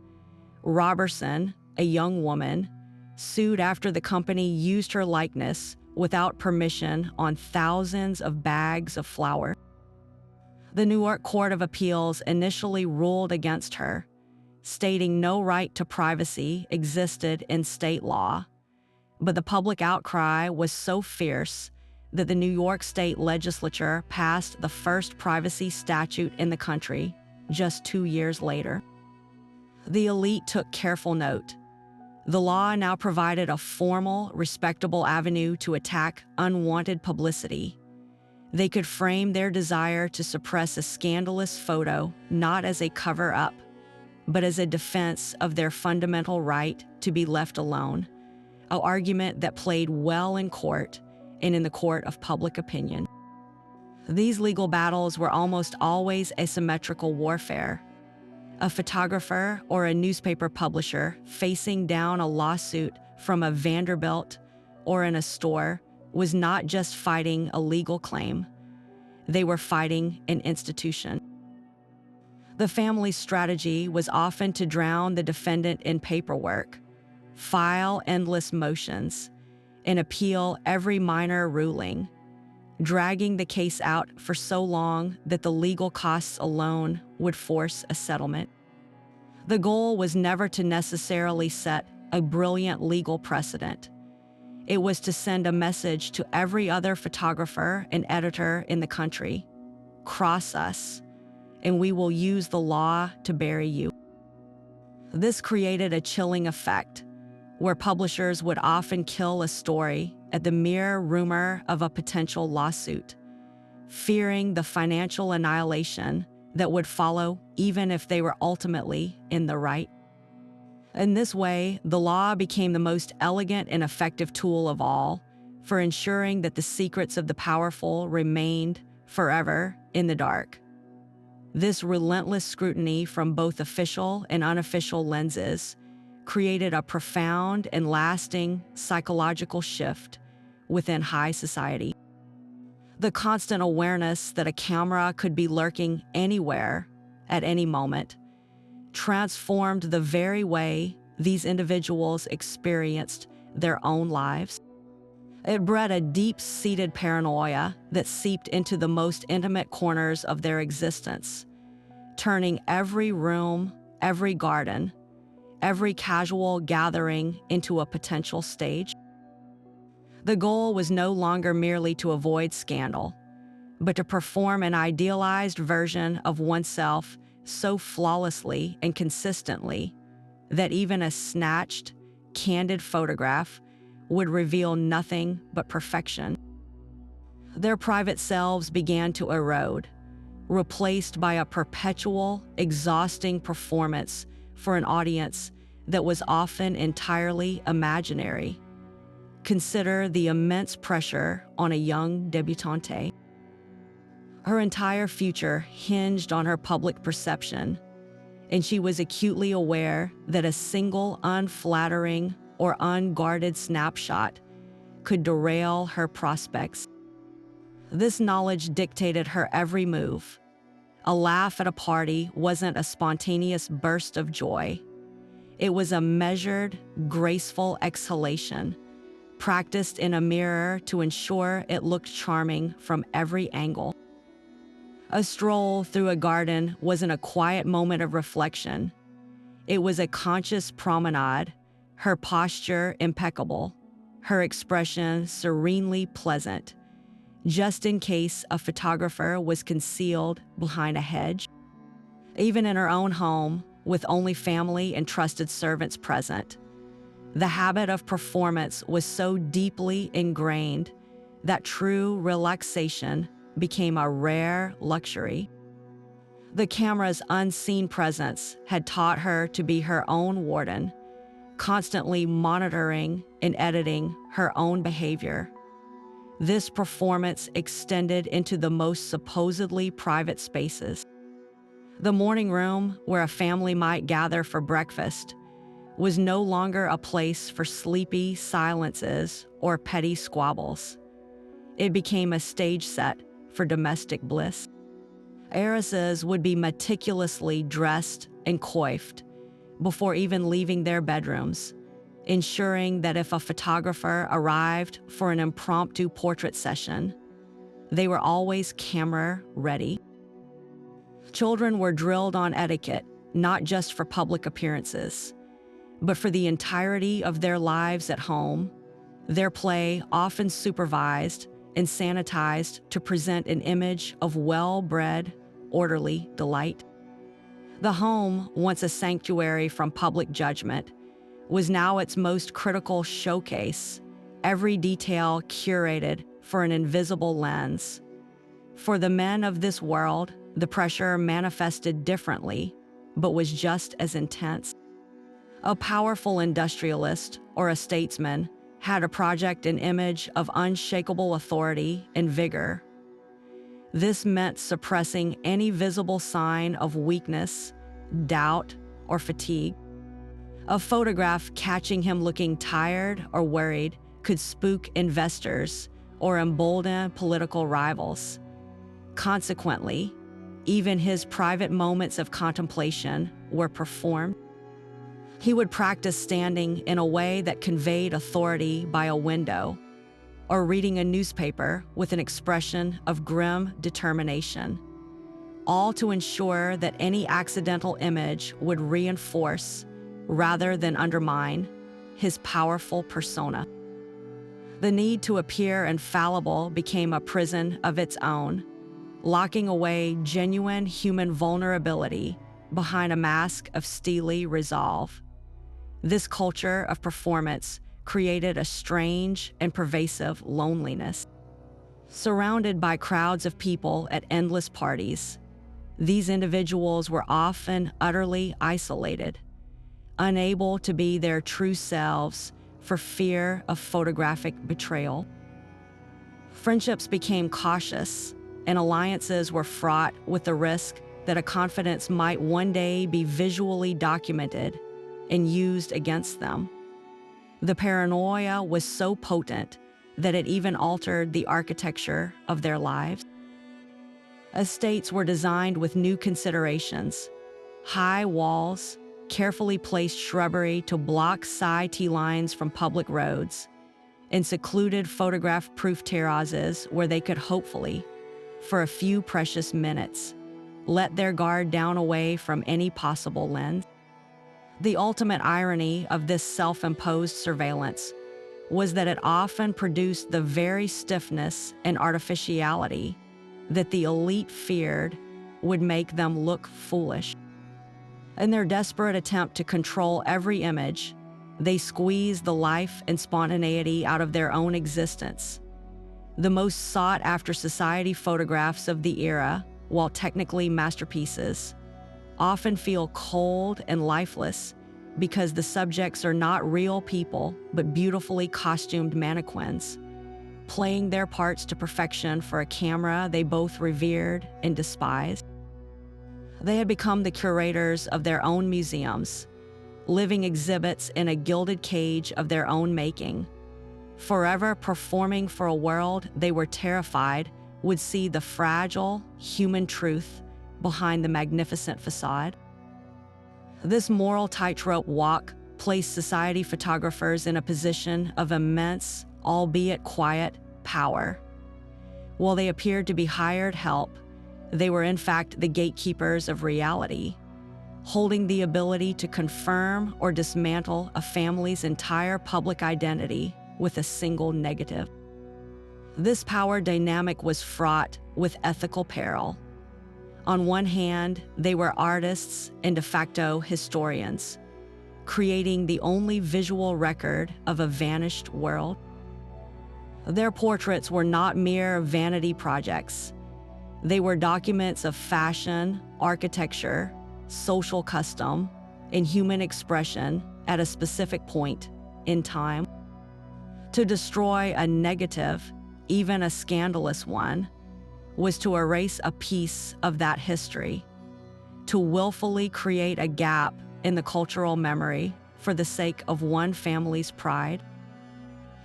Robertson, a young woman, sued after the company used her likeness without permission on thousands of bags of flour. The New York Court of Appeals initially ruled against her, stating no right to privacy existed in state law, but the public outcry was so fierce that the New York State Legislature passed the first privacy statute in the country just 2 years later. The elite took careful note. The law now provided a formal, respectable avenue to attack unwanted publicity. They could frame their desire to suppress a scandalous photo not as a cover-up, but as a defense of their fundamental right to be left alone, an argument that played well in court and in the court of public opinion. These legal battles were almost always asymmetrical warfare. A photographer or a newspaper publisher facing down a lawsuit from a Vanderbilt or in a store was not just fighting a legal claim. They were fighting an institution. The family's strategy was often to drown the defendant in paperwork, file endless motions, and appeal every minor ruling, dragging the case out for so long that the legal costs alone would force a settlement. The goal was never to necessarily set a brilliant legal precedent. It was to send a message to every other photographer and editor in the country: cross us, and we will use the law to bury you. This created a chilling effect, where publishers would often kill a story at the mere rumor of a potential lawsuit, fearing the financial annihilation that would follow even if they were ultimately in the right. In this way, the law became the most elegant and effective tool of all for ensuring that the secrets of the powerful remained forever in the dark. This relentless scrutiny from both official and unofficial lenses created a profound and lasting psychological shift within high society. The constant awareness that a camera could be lurking anywhere at any moment transformed the very way these individuals experienced their own lives. It bred a deep-seated paranoia that seeped into the most intimate corners of their existence, turning every room, every garden, every casual gathering into a potential stage. The goal was no longer merely to avoid scandal, but to perform an idealized version of oneself so flawlessly and consistently that even a snatched, candid photograph would reveal nothing but perfection. Their private selves began to erode, replaced by a perpetual, exhausting performance for an audience that was often entirely imaginary. Consider the immense pressure on a young debutante. Her entire future hinged on her public perception, and she was acutely aware that a single unflattering or unguarded snapshot could derail her prospects. This knowledge dictated her every move. A laugh at a party wasn't a spontaneous burst of joy. It was a measured, graceful exhalation, practiced in a mirror to ensure it looked charming from every angle. A stroll through a garden wasn't a quiet moment of reflection. It was a conscious promenade, her posture impeccable, her expression serenely pleasant, just in case a photographer was concealed behind a hedge. Even in her own home, with only family and trusted servants present, the habit of performance was so deeply ingrained that true relaxation became a rare luxury. The camera's unseen presence had taught her to be her own warden, constantly monitoring and editing her own behavior. This performance extended into the most supposedly private spaces. The morning room, where a family might gather for breakfast, was no longer a place for sleepy silences or petty squabbles. It became a stage set for domestic bliss. Heiresses would be meticulously dressed and coiffed before even leaving their bedrooms, ensuring that if a photographer arrived for an impromptu portrait session, they were always camera ready. Children were drilled on etiquette, not just for public appearances, but for the entirety of their lives at home, their play often supervised and sanitized to present an image of well-bred, orderly delight. The home, once a sanctuary from public judgment, was now its most critical showcase, every detail curated for an invisible lens. For the men of this world, the pressure manifested differently, but was just as intense. A powerful industrialist or a statesman had to project an image of unshakable authority and vigor. This meant suppressing any visible sign of weakness, doubt, or fatigue. A photograph catching him looking tired or worried could spook investors or embolden political rivals. Consequently, even his private moments of contemplation were performed. He would practice standing in a way that conveyed authority by a window, or reading a newspaper with an expression of grim determination, all to ensure that any accidental image would reinforce, rather than undermine, his powerful persona. The need to appear infallible became a prison of its own, locking away genuine human vulnerability behind a mask of steely resolve. This culture of performance created a strange and pervasive loneliness. Surrounded by crowds of people at endless parties, these individuals were often utterly isolated, unable to be their true selves for fear of photographic betrayal. Friendships became cautious, and alliances were fraught with the risk that a confidence might one day be visually documented and used against them. The paranoia was so potent that it even altered the architecture of their lives. Estates were designed with new considerations: high walls, carefully placed shrubbery to block side T-lines from public roads, and secluded photograph-proof terraces where they could hopefully, for a few precious minutes, let their guard down away from any possible lens. The ultimate irony of this self-imposed surveillance was that it often produced the very stiffness and artificiality that the elite feared would make them look foolish. In their desperate attempt to control every image, they squeezed the life and spontaneity out of their own existence. The most sought-after society photographs of the era, while technically masterpieces, often feel cold and lifeless because the subjects are not real people but beautifully costumed mannequins, playing their parts to perfection for a camera they both revered and despised. They had become the curators of their own museums, living exhibits in a gilded cage of their own making, forever performing for a world they were terrified would see the fragile human truth behind the magnificent facade. This moral tightrope walk placed society photographers in a position of immense, albeit quiet, power. While they appeared to be hired help, they were in fact the gatekeepers of reality, holding the ability to confirm or dismantle a family's entire public identity with a single negative. This power dynamic was fraught with ethical peril. On one hand, they were artists and de facto historians, creating the only visual record of a vanished world. Their portraits were not mere vanity projects. They were documents of fashion, architecture, social custom, and human expression at a specific point in time. To destroy a negative, even a scandalous one, was to erase a piece of that history, to willfully create a gap in the cultural memory for the sake of one family's pride.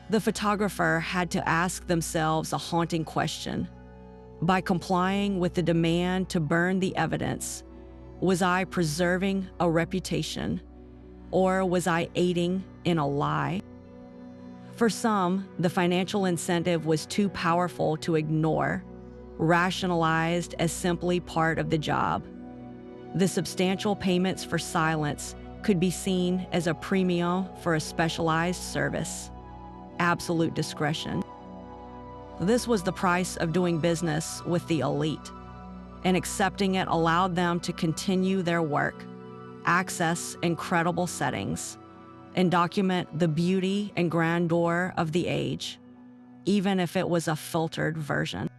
The photographer had to ask themselves a haunting question. By complying with the demand to burn the evidence, was I preserving a reputation, or was I aiding in a lie? For some, the financial incentive was too powerful to ignore, rationalized as simply part of the job. The substantial payments for silence could be seen as a premium for a specialized service. Absolute discretion. This was the price of doing business with the elite, and accepting it allowed them to continue their work, access incredible settings, and document the beauty and grandeur of the age, even if it was a filtered version.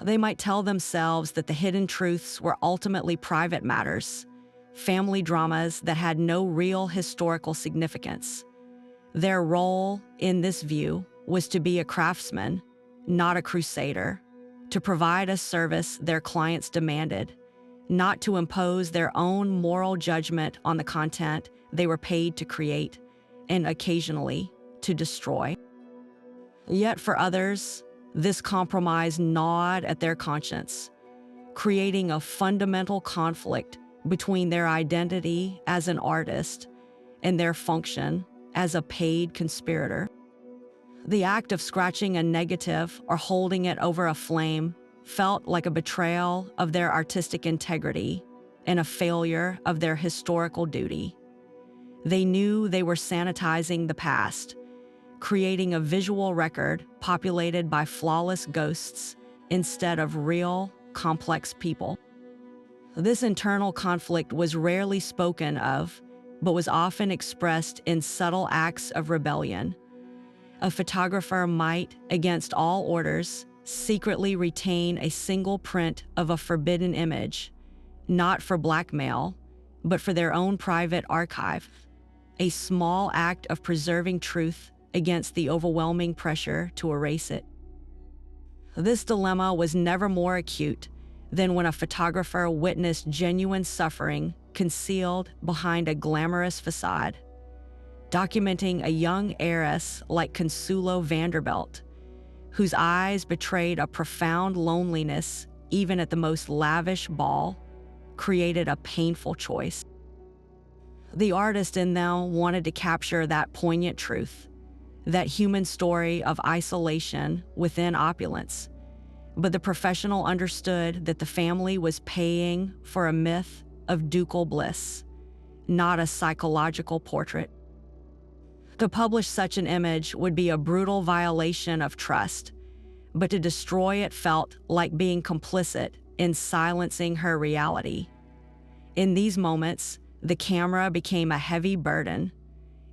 They might tell themselves that the hidden truths were ultimately private matters, family dramas that had no real historical significance. Their role in this view was to be a craftsman, not a crusader, to provide a service their clients demanded, not to impose their own moral judgment on the content they were paid to create and occasionally to destroy. Yet for others, this compromise gnawed at their conscience, creating a fundamental conflict between their identity as an artist and their function as a paid conspirator. The act of scratching a negative or holding it over a flame felt like a betrayal of their artistic integrity and a failure of their historical duty. They knew they were sanitizing the past, creating a visual record populated by flawless ghosts instead of real, complex people. This internal conflict was rarely spoken of, but was often expressed in subtle acts of rebellion. A photographer might, against all orders, secretly retain a single print of a forbidden image, not for blackmail, but for their own private archive, a small act of preserving truth against the overwhelming pressure to erase it. This dilemma was never more acute than when a photographer witnessed genuine suffering concealed behind a glamorous facade. Documenting a young heiress like Consuelo Vanderbilt, whose eyes betrayed a profound loneliness even at the most lavish ball, created a painful choice. The artist in them wanted to capture that poignant truth, that human story of isolation within opulence. But the professional understood that the family was paying for a myth of ducal bliss, not a psychological portrait. To publish such an image would be a brutal violation of trust, but to destroy it felt like being complicit in silencing her reality. In these moments, the camera became a heavy burden,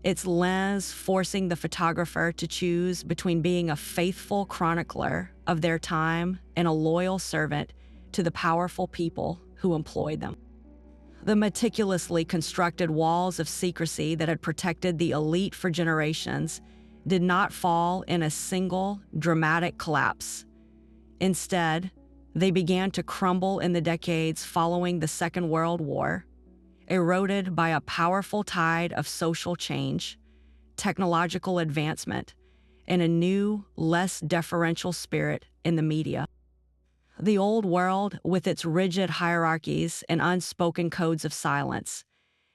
its lens forcing the photographer to choose between being a faithful chronicler of their time and a loyal servant to the powerful people who employed them. The meticulously constructed walls of secrecy that had protected the elite for generations did not fall in a single dramatic collapse. Instead, they began to crumble in the decades following the Second World War, eroded by a powerful tide of social change, technological advancement, and a new, less deferential spirit in the media. The old world, with its rigid hierarchies and unspoken codes of silence,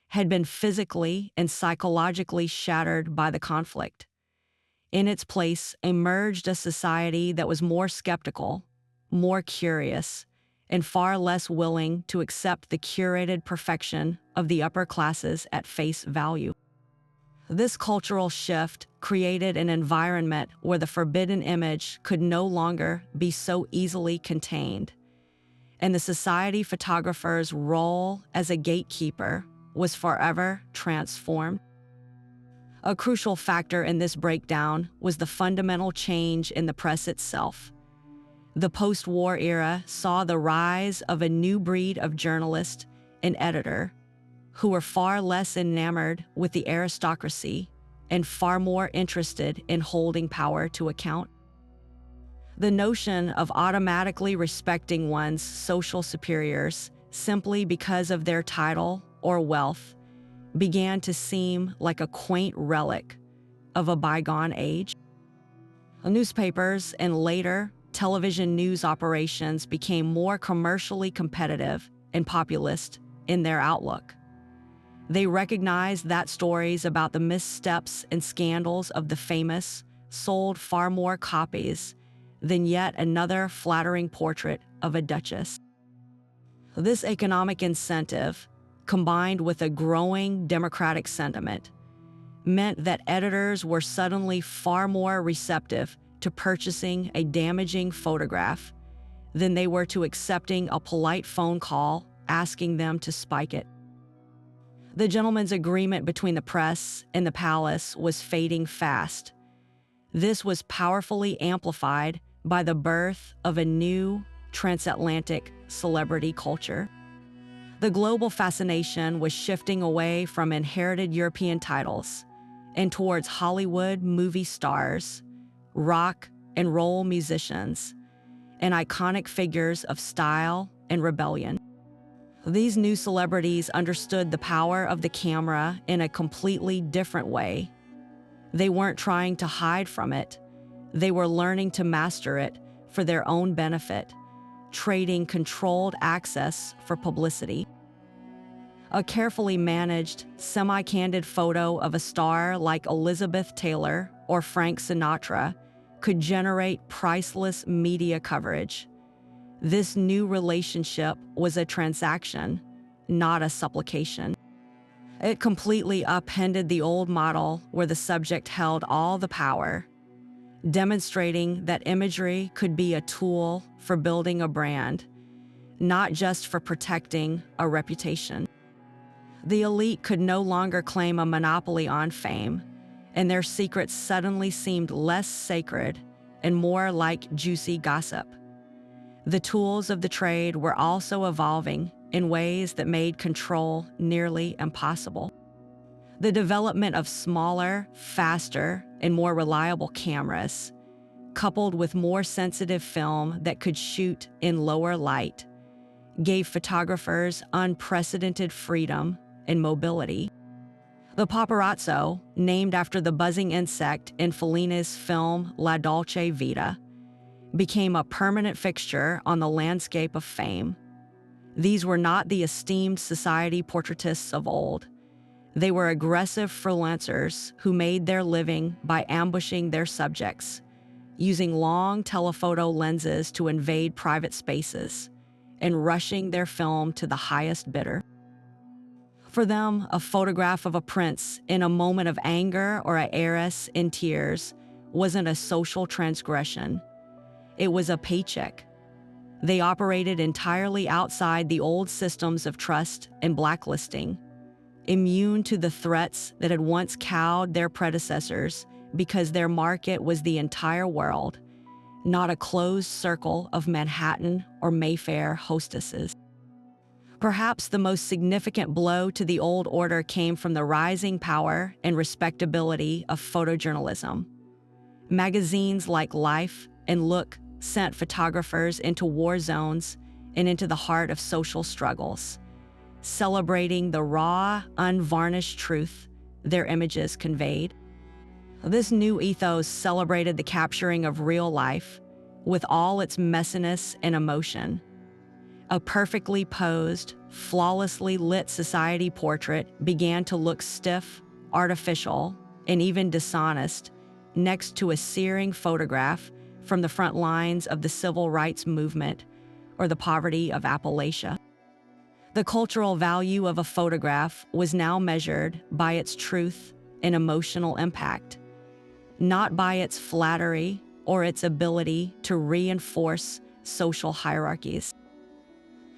had been physically and psychologically shattered by the conflict. In its place emerged a society that was more skeptical, more curious, and far less willing to accept the curated perfection of the upper classes at face value. This cultural shift created an environment where the forbidden image could no longer be so easily contained, and the society photographer's role as a gatekeeper was forever transformed. A crucial factor in this breakdown was the fundamental change in the press itself. The post-war era saw the rise of a new breed of journalist and editor who were far less enamored with the aristocracy and far more interested in holding power to account. The notion of automatically respecting one's social superiors simply because of their title or wealth began to seem like a quaint relic of a bygone age. Newspapers and later television news operations became more commercially competitive and populist in their outlook. They recognized that stories about the missteps and scandals of the famous sold far more copies than yet another flattering portrait of a duchess. This economic incentive, combined with a growing democratic sentiment, meant that editors were suddenly far more receptive to purchasing a damaging photograph than they were to accepting a polite phone call asking them to spike it. The gentleman's agreement between the press and the palace was fading fast. This was powerfully amplified by the birth of a new transatlantic celebrity culture. The global fascination was shifting away from inherited European titles and towards Hollywood movie stars, rock and roll musicians, and iconic figures of style and rebellion. These new celebrities understood the power of the camera in a completely different way. They weren't trying to hide from it. They were learning to master it for their own benefit, trading controlled access for publicity. A carefully managed, semi-candid photo of a star like Elizabeth Taylor or Frank Sinatra could generate priceless media coverage. This new relationship was a transaction, not a supplication. It completely upended the old model where the subject held all the power, demonstrating that imagery could be a tool for building a brand, not just for protecting a reputation. The elite could no longer claim a monopoly on fame, and their secrets suddenly seemed less sacred and more like juicy gossip. The tools of the trade were also evolving in ways that made control nearly impossible. The development of smaller, faster, and more reliable cameras, coupled with more sensitive film that could shoot in lower light, gave photographers unprecedented freedom and mobility. The paparazzo, named after the buzzing insect in Fellini's film La Dolce Vita, became a permanent fixture on the landscape of fame. These were not the esteemed society portraitists of old. They were aggressive freelancers who made their living by ambushing their subjects, using long telephoto lenses to invade private spaces, and rushing their film to the highest bidder. For them, a photograph of a prince in a moment of anger or an heiress in tears wasn't a social transgression. It was a paycheck. They operated entirely outside the old systems of trust and blacklisting, immune to the threats that had once cowed their predecessors because their market was the entire world, not a closed circle of Manhattan or Mayfair hostesses. Perhaps the most significant blow to the old order came from the rising power and respectability of photojournalism. Magazines like Life and Look sent photographers into war zones and into the heart of social struggles, celebrating the raw, unvarnished truth their images conveyed. This new ethos celebrated the capturing of real life with all its messiness and emotion. A perfectly posed, flawlessly lit society portrait began to look stiff, artificial, and even dishonest next to a searing photograph from the front lines of the civil rights movement or the poverty of Appalachia. The cultural value of a photograph was now measured by its truth and emotional impact, not by its flattery or its ability to reinforce social hierarchies.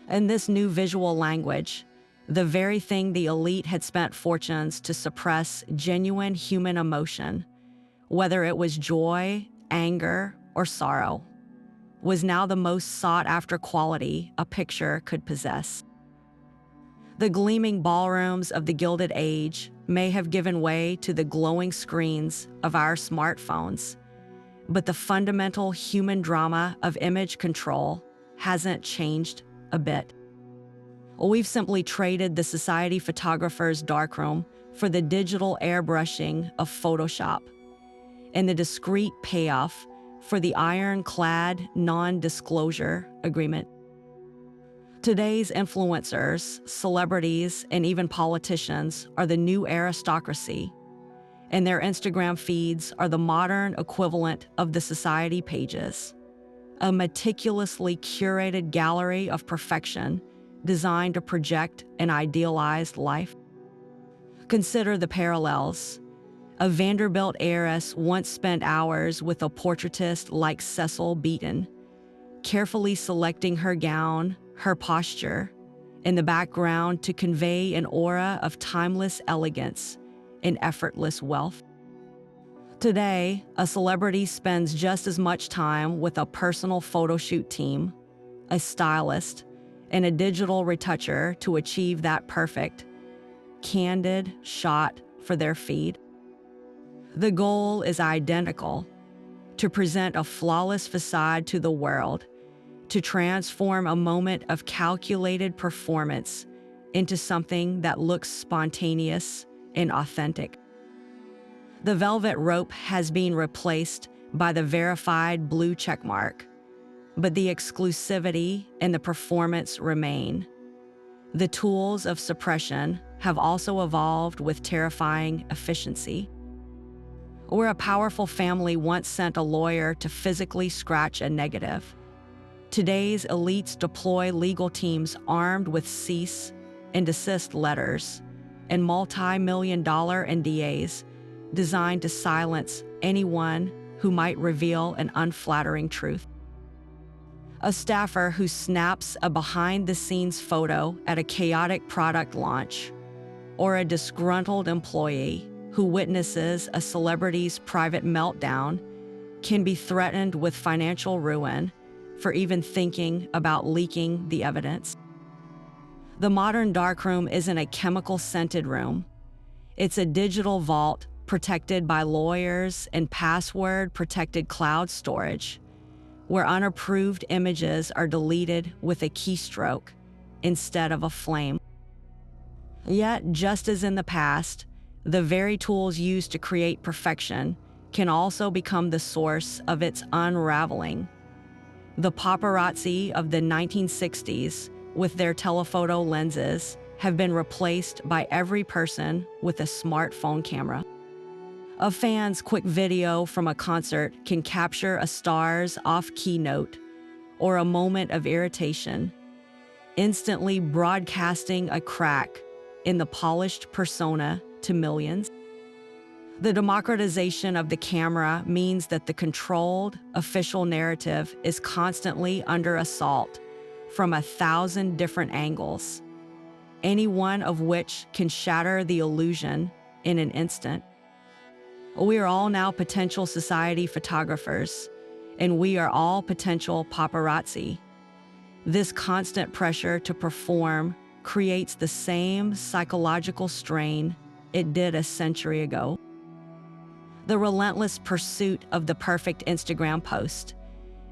In this new visual language, the very thing the elite had spent fortunes to suppress genuine human emotion, whether it was joy, anger, or sorrow, was now the most sought-after quality a picture could possess. The gleaming ballrooms of the Gilded Age may have given way to the glowing screens of our smartphones, but the fundamental human drama of image control hasn't changed a bit. We've simply traded the society photographer's darkroom for the digital airbrushing of Photoshop, and the discreet payoff for the ironclad non-disclosure agreement. Today's influencers, celebrities, and even politicians are the new aristocracy, and their Instagram feeds are the modern equivalent of the society pages, a meticulously curated gallery of perfection designed to project an idealized life. Consider the parallels. A Vanderbilt heiress once spent hours with a portraitist like Cecil Beaton, carefully selecting her gown, her posture, and the background to convey an aura of timeless elegance and effortless wealth. Today, a celebrity spends just as much time with a personal photo shoot team, a stylist, and a digital retoucher to achieve that perfect, candid shot for their feed. The goal is identical: to present a flawless facade to the world, to transform a moment of calculated performance into something that looks spontaneous and authentic. The velvet rope has been replaced by the verified blue checkmark, but the exclusivity and the performance remain. The tools of suppression have also evolved with terrifying efficiency. Where a powerful family once sent a lawyer to physically scratch a negative, today's elites deploy legal teams armed with cease and desist letters, and multi-million-dollar NDAs designed to silence anyone who might reveal an unflattering truth. A staffer who snaps a behind-the-scenes photo at a chaotic product launch, or a disgruntled employee who witnesses a celebrity's private meltdown can be threatened with financial ruin for even thinking about leaking the evidence. The modern darkroom isn't a chemical-scented room. It's a digital vault protected by lawyers and password-protected cloud storage, where unapproved images are deleted with a keystroke instead of a flame. Yet, just as in the past, the very tools used to create perfection can also become the source of its unraveling. The paparazzi of the 1960s, with their telephoto lenses, have been replaced by every person with a smartphone camera. A fan's quick video from a concert can capture a star's off-key note or a moment of irritation, instantly broadcasting a crack in the polished persona to millions. The democratization of the camera means that the controlled, official narrative is constantly under assault from 1,000 different angles, any one of which can shatter the illusion in an instant. We are all now potential society photographers, and we are all potential paparazzi. This constant pressure to perform creates the same psychological strain it did a century ago. The relentless pursuit of the perfect Instagram post,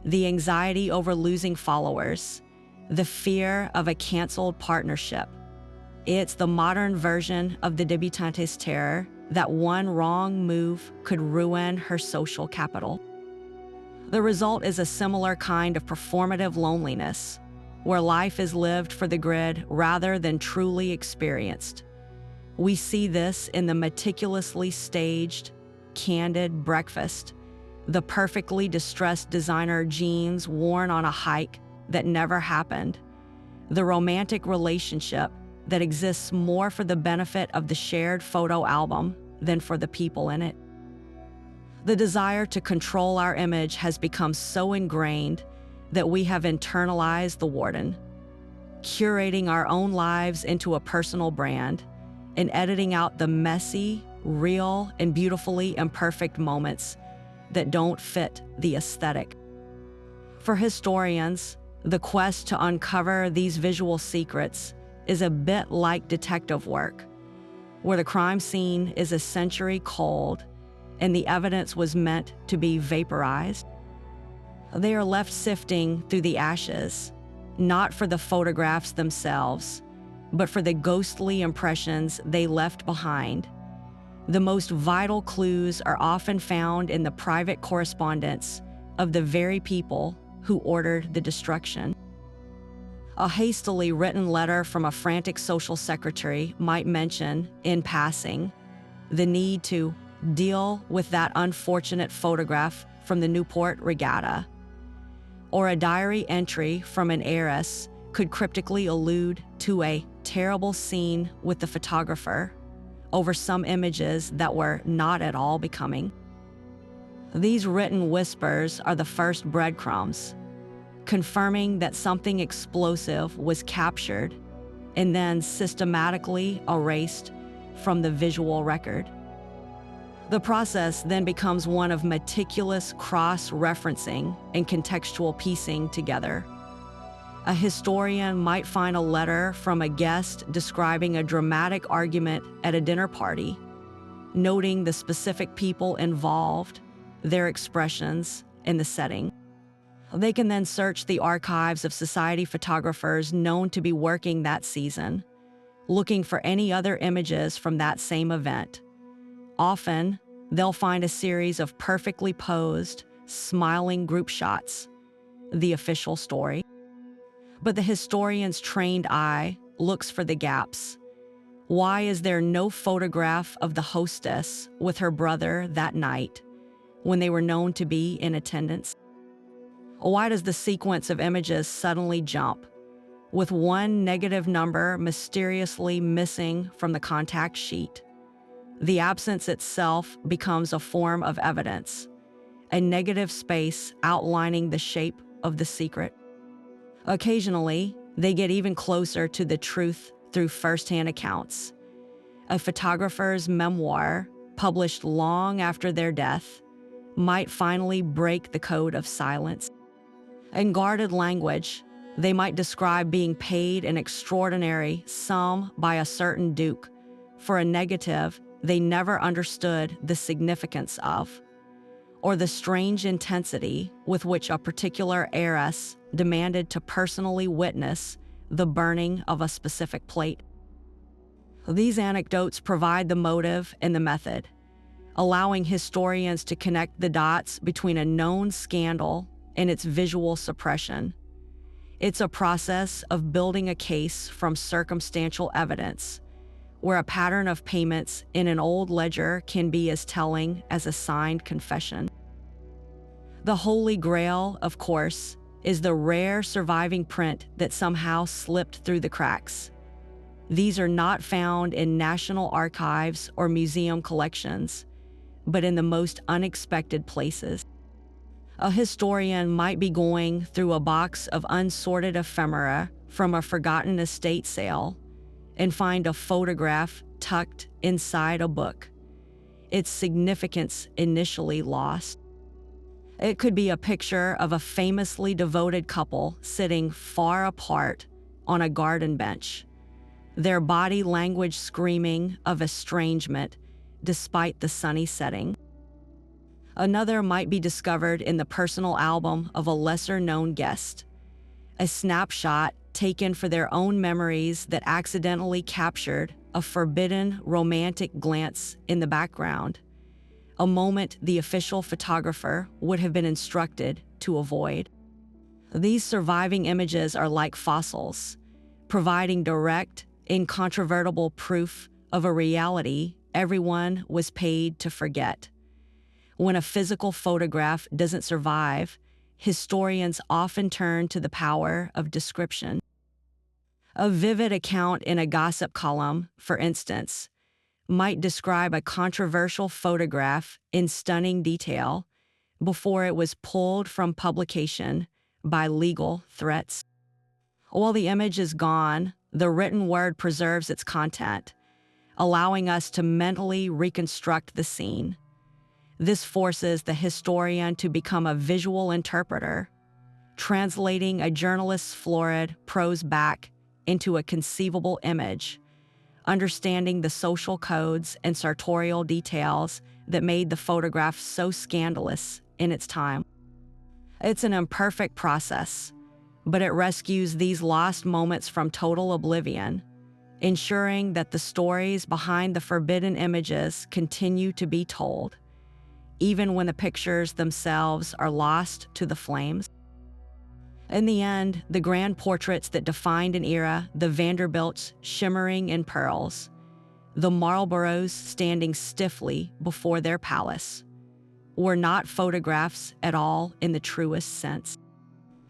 the anxiety over losing followers, the fear of a canceled partnership. It's the modern version of the debutante's terror that one wrong move could ruin her social capital. The result is a similar kind of performative loneliness, where life is lived for the grid rather than truly experienced. We see this in the meticulously staged, candid breakfast, the perfectly distressed designer jeans worn on a hike that never happened, the romantic relationship that exists more for the benefit of the shared photo album than for the people in it. The desire to control our image has become so ingrained that we have internalized the warden, curating our own lives into a personal brand and editing out the messy, real, and beautifully imperfect moments that don't fit the aesthetic. For historians, the quest to uncover these visual secrets is a bit like detective work, where the crime scene is a century cold and the evidence was meant to be vaporized. They are left sifting through the ashes, not for the photographs themselves, but for the ghostly impressions they left behind. The most vital clues are often found in the private correspondence of the very people who ordered the destruction. A hastily written letter from a frantic social secretary might mention, in passing, the need to deal with that unfortunate photograph from the Newport Regatta. Or a diary entry from an heiress could cryptically allude to a terrible scene with the photographer over some images that were not at all becoming. These written whispers are the first breadcrumbs, confirming that something explosive was captured and then systematically erased from the visual record. The process then becomes one of meticulous cross-referencing and contextual piecing together. A historian might find a letter from a guest describing a dramatic argument at a dinner party, noting the specific people involved, their expressions, and the setting. They can then search the archives of society photographers known to be working that season, looking for any other images from that same event. Often, they'll find a series of perfectly posed, smiling group shots, the official story. But the historian's trained eye looks for the gaps. Why is there no photograph of the hostess with her brother that night when they were known to be in attendance? Why does the sequence of images suddenly jump? with one negative number mysteriously missing from the contact sheet. The absence itself becomes a form of evidence, a negative space outlining the shape of the secret. Occasionally, they get even closer to the truth through first-hand accounts. A photographer's memoir, published long after their death, might finally break the code of silence. In guarded language, they might describe being paid an extraordinary sum by a certain duke for a negative they never understood the significance of, or the strange intensity with which a particular heiress demanded to personally witness the burning of a specific plate. These anecdotes provide the motive and the method, allowing historians to connect the dots between a known scandal and its visual suppression. It's a process of building a case from circumstantial evidence, where a pattern of payments in an old ledger can be as telling as a signed confession. The Holy Grail, of course, is the rare surviving print that somehow slipped through the cracks. These are not found in national archives or museum collections, but in the most unexpected places. A historian might be going through a box of unsorted ephemera from a forgotten estate sale and find a photograph tucked inside a book, its significance initially lost. It could be a picture of a famously devoted couple sitting far apart on a garden bench, their body language screaming of estrangement despite the sunny setting. Another might be discovered in the personal album of a lesser-known guest, a snapshot taken for their own memories that accidentally captured a forbidden romantic glance in the background, a moment the official photographer would have been instructed to avoid. These surviving images are like fossils, providing direct, incontrovertible proof of a reality everyone was paid to forget. When a physical photograph doesn't survive, historians often turn to the power of description. A vivid account in a gossip column, for instance, might describe a controversial photograph in stunning detail before it was pulled from publication by legal threats. While the image is gone, the written word preserves its content, allowing us to mentally reconstruct the scene. This forces the historian to become a visual interpreter, translating a journalist's florid prose back into a conceivable image, understanding the social codes and sartorial details that made the photograph so scandalous in its time. It's an imperfect process, but it rescues these lost moments from total oblivion, ensuring that the stories behind the forbidden images continue to be told, even when the pictures themselves are lost to the flames. In the end, the grand portraits that defined an era, the Vanderbilts shimmering in pearls, the Marlboroughs standing stiffly before their palace, were not photographs at all in the truest sense.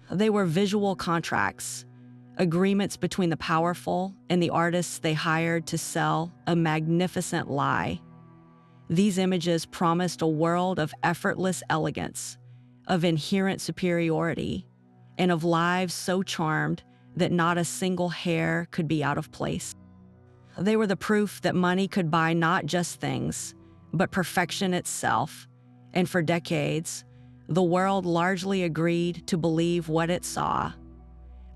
They were visual contracts, agreements between the powerful and the artists they hired to sell a magnificent lie. These images promised a world of effortless elegance, of inherent superiority, and of lives so charmed that not a single hair could be out of place. They were the proof that money could buy not just things, but perfection itself, and for decades, the world largely agreed to believe what it saw.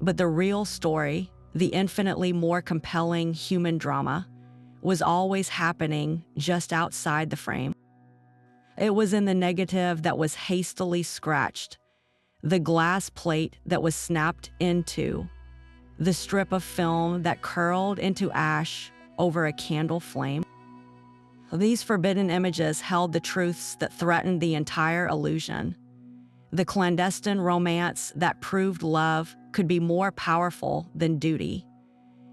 But the real story, the infinitely more compelling human drama, was always happening just outside the frame. It was in the negative that was hastily scratched, the glass plate that was snapped into, the strip of film that curled into ash over a candle flame. These forbidden images held the truths that threatened the entire illusion. The clandestine romance that proved love could be more powerful than duty.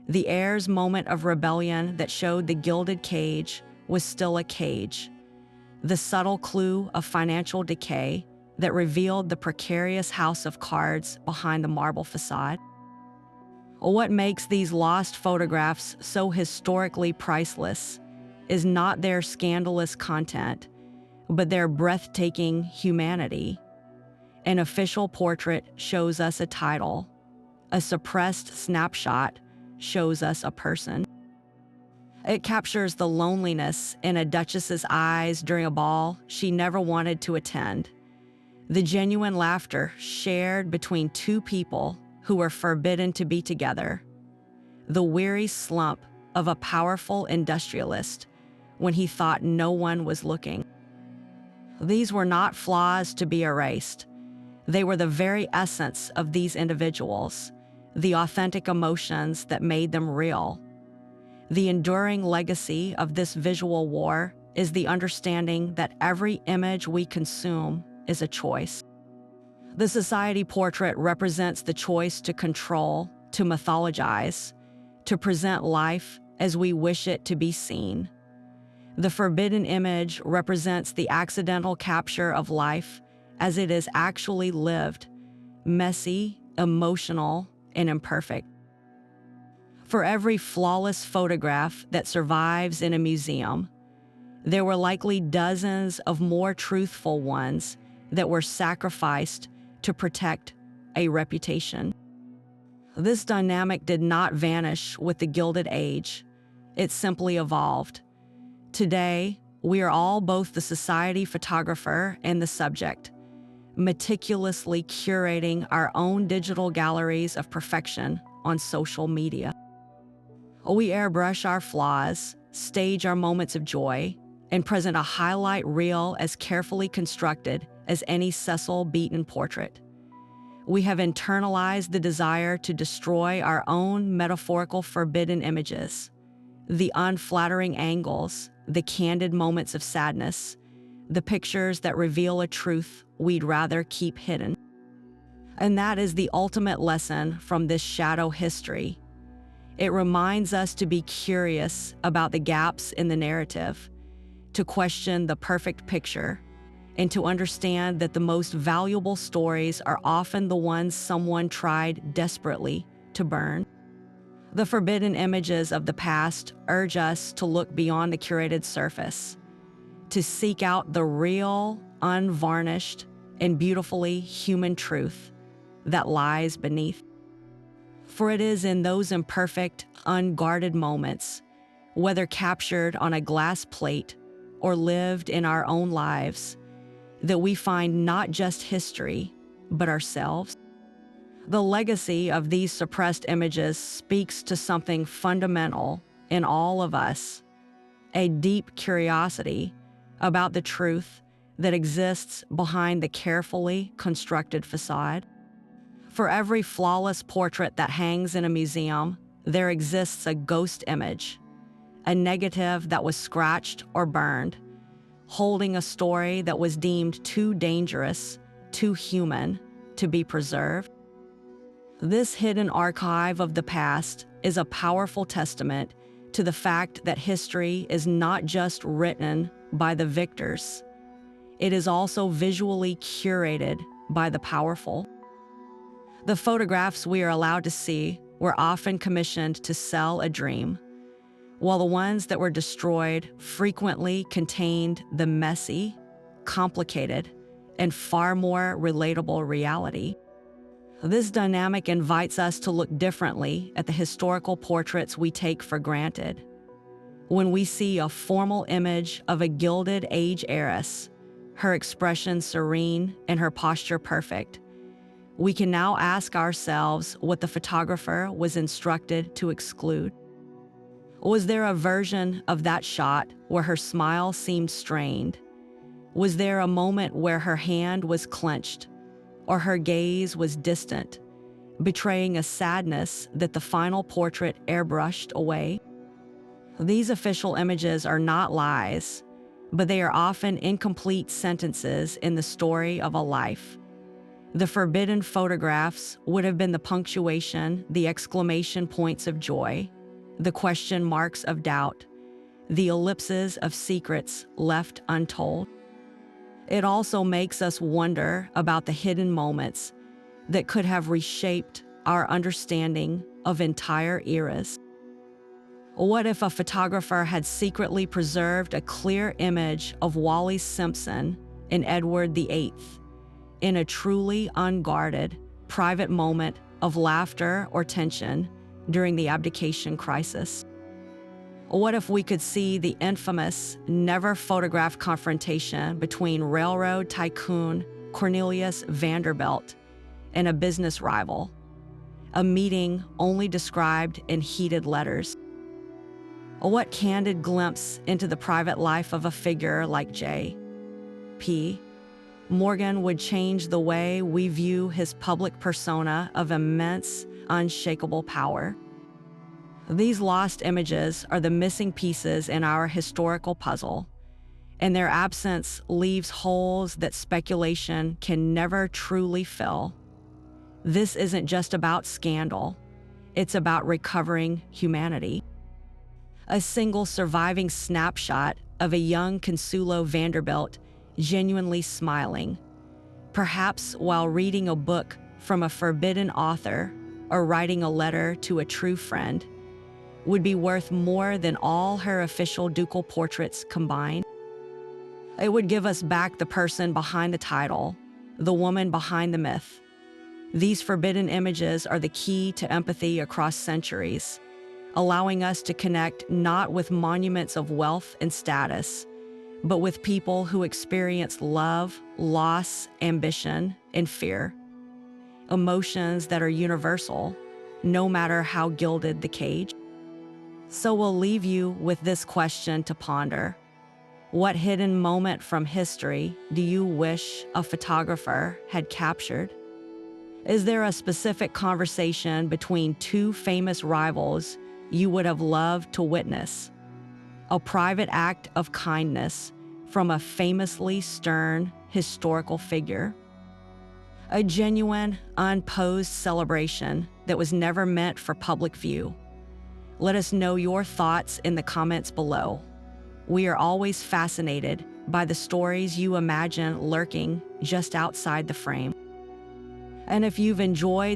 The heir's moment of rebellion that showed the gilded cage was still a cage. The subtle clue of financial decay that revealed the precarious house of cards behind the marble facade. What makes these lost photographs so historically priceless is not their scandalous content, but their breathtaking humanity. An official portrait shows us a title. A suppressed snapshot shows us a person. It captures the loneliness in a duchess's eyes during a ball she never wanted to attend, the genuine laughter shared between two people who were forbidden to be together, the weary slump of a powerful industrialist when he thought no one was looking. These were not flaws to be erased. They were the very essence of these individuals, the authentic emotions that made them real. The enduring legacy of this visual war is the understanding that every image we consume is a choice. The society portrait represents the choice to control, to mythologize, to present life as we wish it to be seen. The forbidden image represents the accidental capture of life as it is actually lived, messy, emotional, and imperfect. For every flawless photograph that survives in a museum, there were likely dozens of more truthful ones that were sacrificed to protect a reputation. This dynamic did not vanish with the Gilded Age. It simply evolved. Today, we are all both the society photographer and the subject, meticulously curating our own digital galleries of perfection on social media. We airbrush our flaws, stage our moments of joy, and present a highlight reel as carefully constructed as any Cecil Beaton portrait. We have internalized the desire to destroy our own metaphorical forbidden images, the unflattering angles, the candid moments of sadness, the pictures that reveal a truth we'd rather keep hidden. And that is the ultimate lesson from this shadow history. It reminds us to be curious about the gaps in the narrative, to question the perfect picture, and to understand that the most valuable stories are often the ones someone tried desperately to burn. The forbidden images of the past urge us to look beyond the curated surface, to seek out the real, unvarnished, and beautifully human truth that lies beneath. For it is in those imperfect, unguarded moments, whether captured on a glass plate or lived in our own lives, that we find not just history, but ourselves. The legacy of these suppressed images speaks to something fundamental in all of us, a deep curiosity about the truth that exists behind the carefully constructed facade. For every flawless portrait that hangs in a museum, there exists a ghost image, a negative that was scratched or burned, holding a story that was deemed too dangerous, too human to be preserved. This hidden archive of the past is a powerful testament to the fact that history is not just written by the victors. It is also visually curated by the powerful. The photographs we are allowed to see were often commissioned to sell a dream, while the ones that were destroyed frequently contained the messy, complicated, and far more relatable reality. This dynamic invites us to look differently at the historical portraits we take for granted. When we see a formal image of a Gilded Age heiress, her expression serene and her posture perfect, we can now ask ourselves what the photographer was instructed to exclude. Was there a version of that shot where her smile seemed strained? Was there a moment where her hand was clenched or her gaze was distant, betraying a sadness that the final portrait airbrushed away? These official images are not lies, but they are often incomplete sentences in the story of a life. The forbidden photographs would have been the punctuation, the exclamation points of joy, the question marks of doubt, the ellipses of secrets left untold. It also makes us wonder about the hidden moments that could have reshaped our understanding of entire eras? What if a photographer had secretly preserved a clear image of Wallis Simpson and Edward VIII in a truly unguarded, private moment of laughter or tension during the abdication crisis? What if we could see the infamous, never-photographed confrontation between railroad tycoon Cornelius Vanderbilt and a business rival, a meeting only described in heated letters? What candid glimpse into the private life of a figure like J.P. Morgan would change the way we view his public persona of immense, unshakable power? These lost images are the missing pieces in our historical puzzle, and their absence leaves holes that speculation can never truly fill. This isn't just about scandal, it's about recovering humanity. A single surviving snapshot of a young Consuelo Vanderbilt genuinely smiling, perhaps while reading a book from a forbidden author or writing a letter to a true friend, would be worth more than all her official ducal portraits combined. It would give us back the person behind the title, the woman behind the myth. These forbidden images are the key to empathy across centuries, allowing us to connect not with monuments of wealth and status, but with people who experience love, loss, ambition, and fear. Emotions that are universal, no matter how gilded the cage. So we'll leave you with this question to ponder. What hidden moment from history do you wish a photographer had captured? Is there a specific conversation between two famous rivals you would have loved to witness? A private act of kindness from a famously stern historical figure? A genuine, unposed celebration that was never meant for public view? Let us know your thoughts in the comments below. We are always fascinated by the stories you imagine lurking just outside the frame. And if you've enjoyed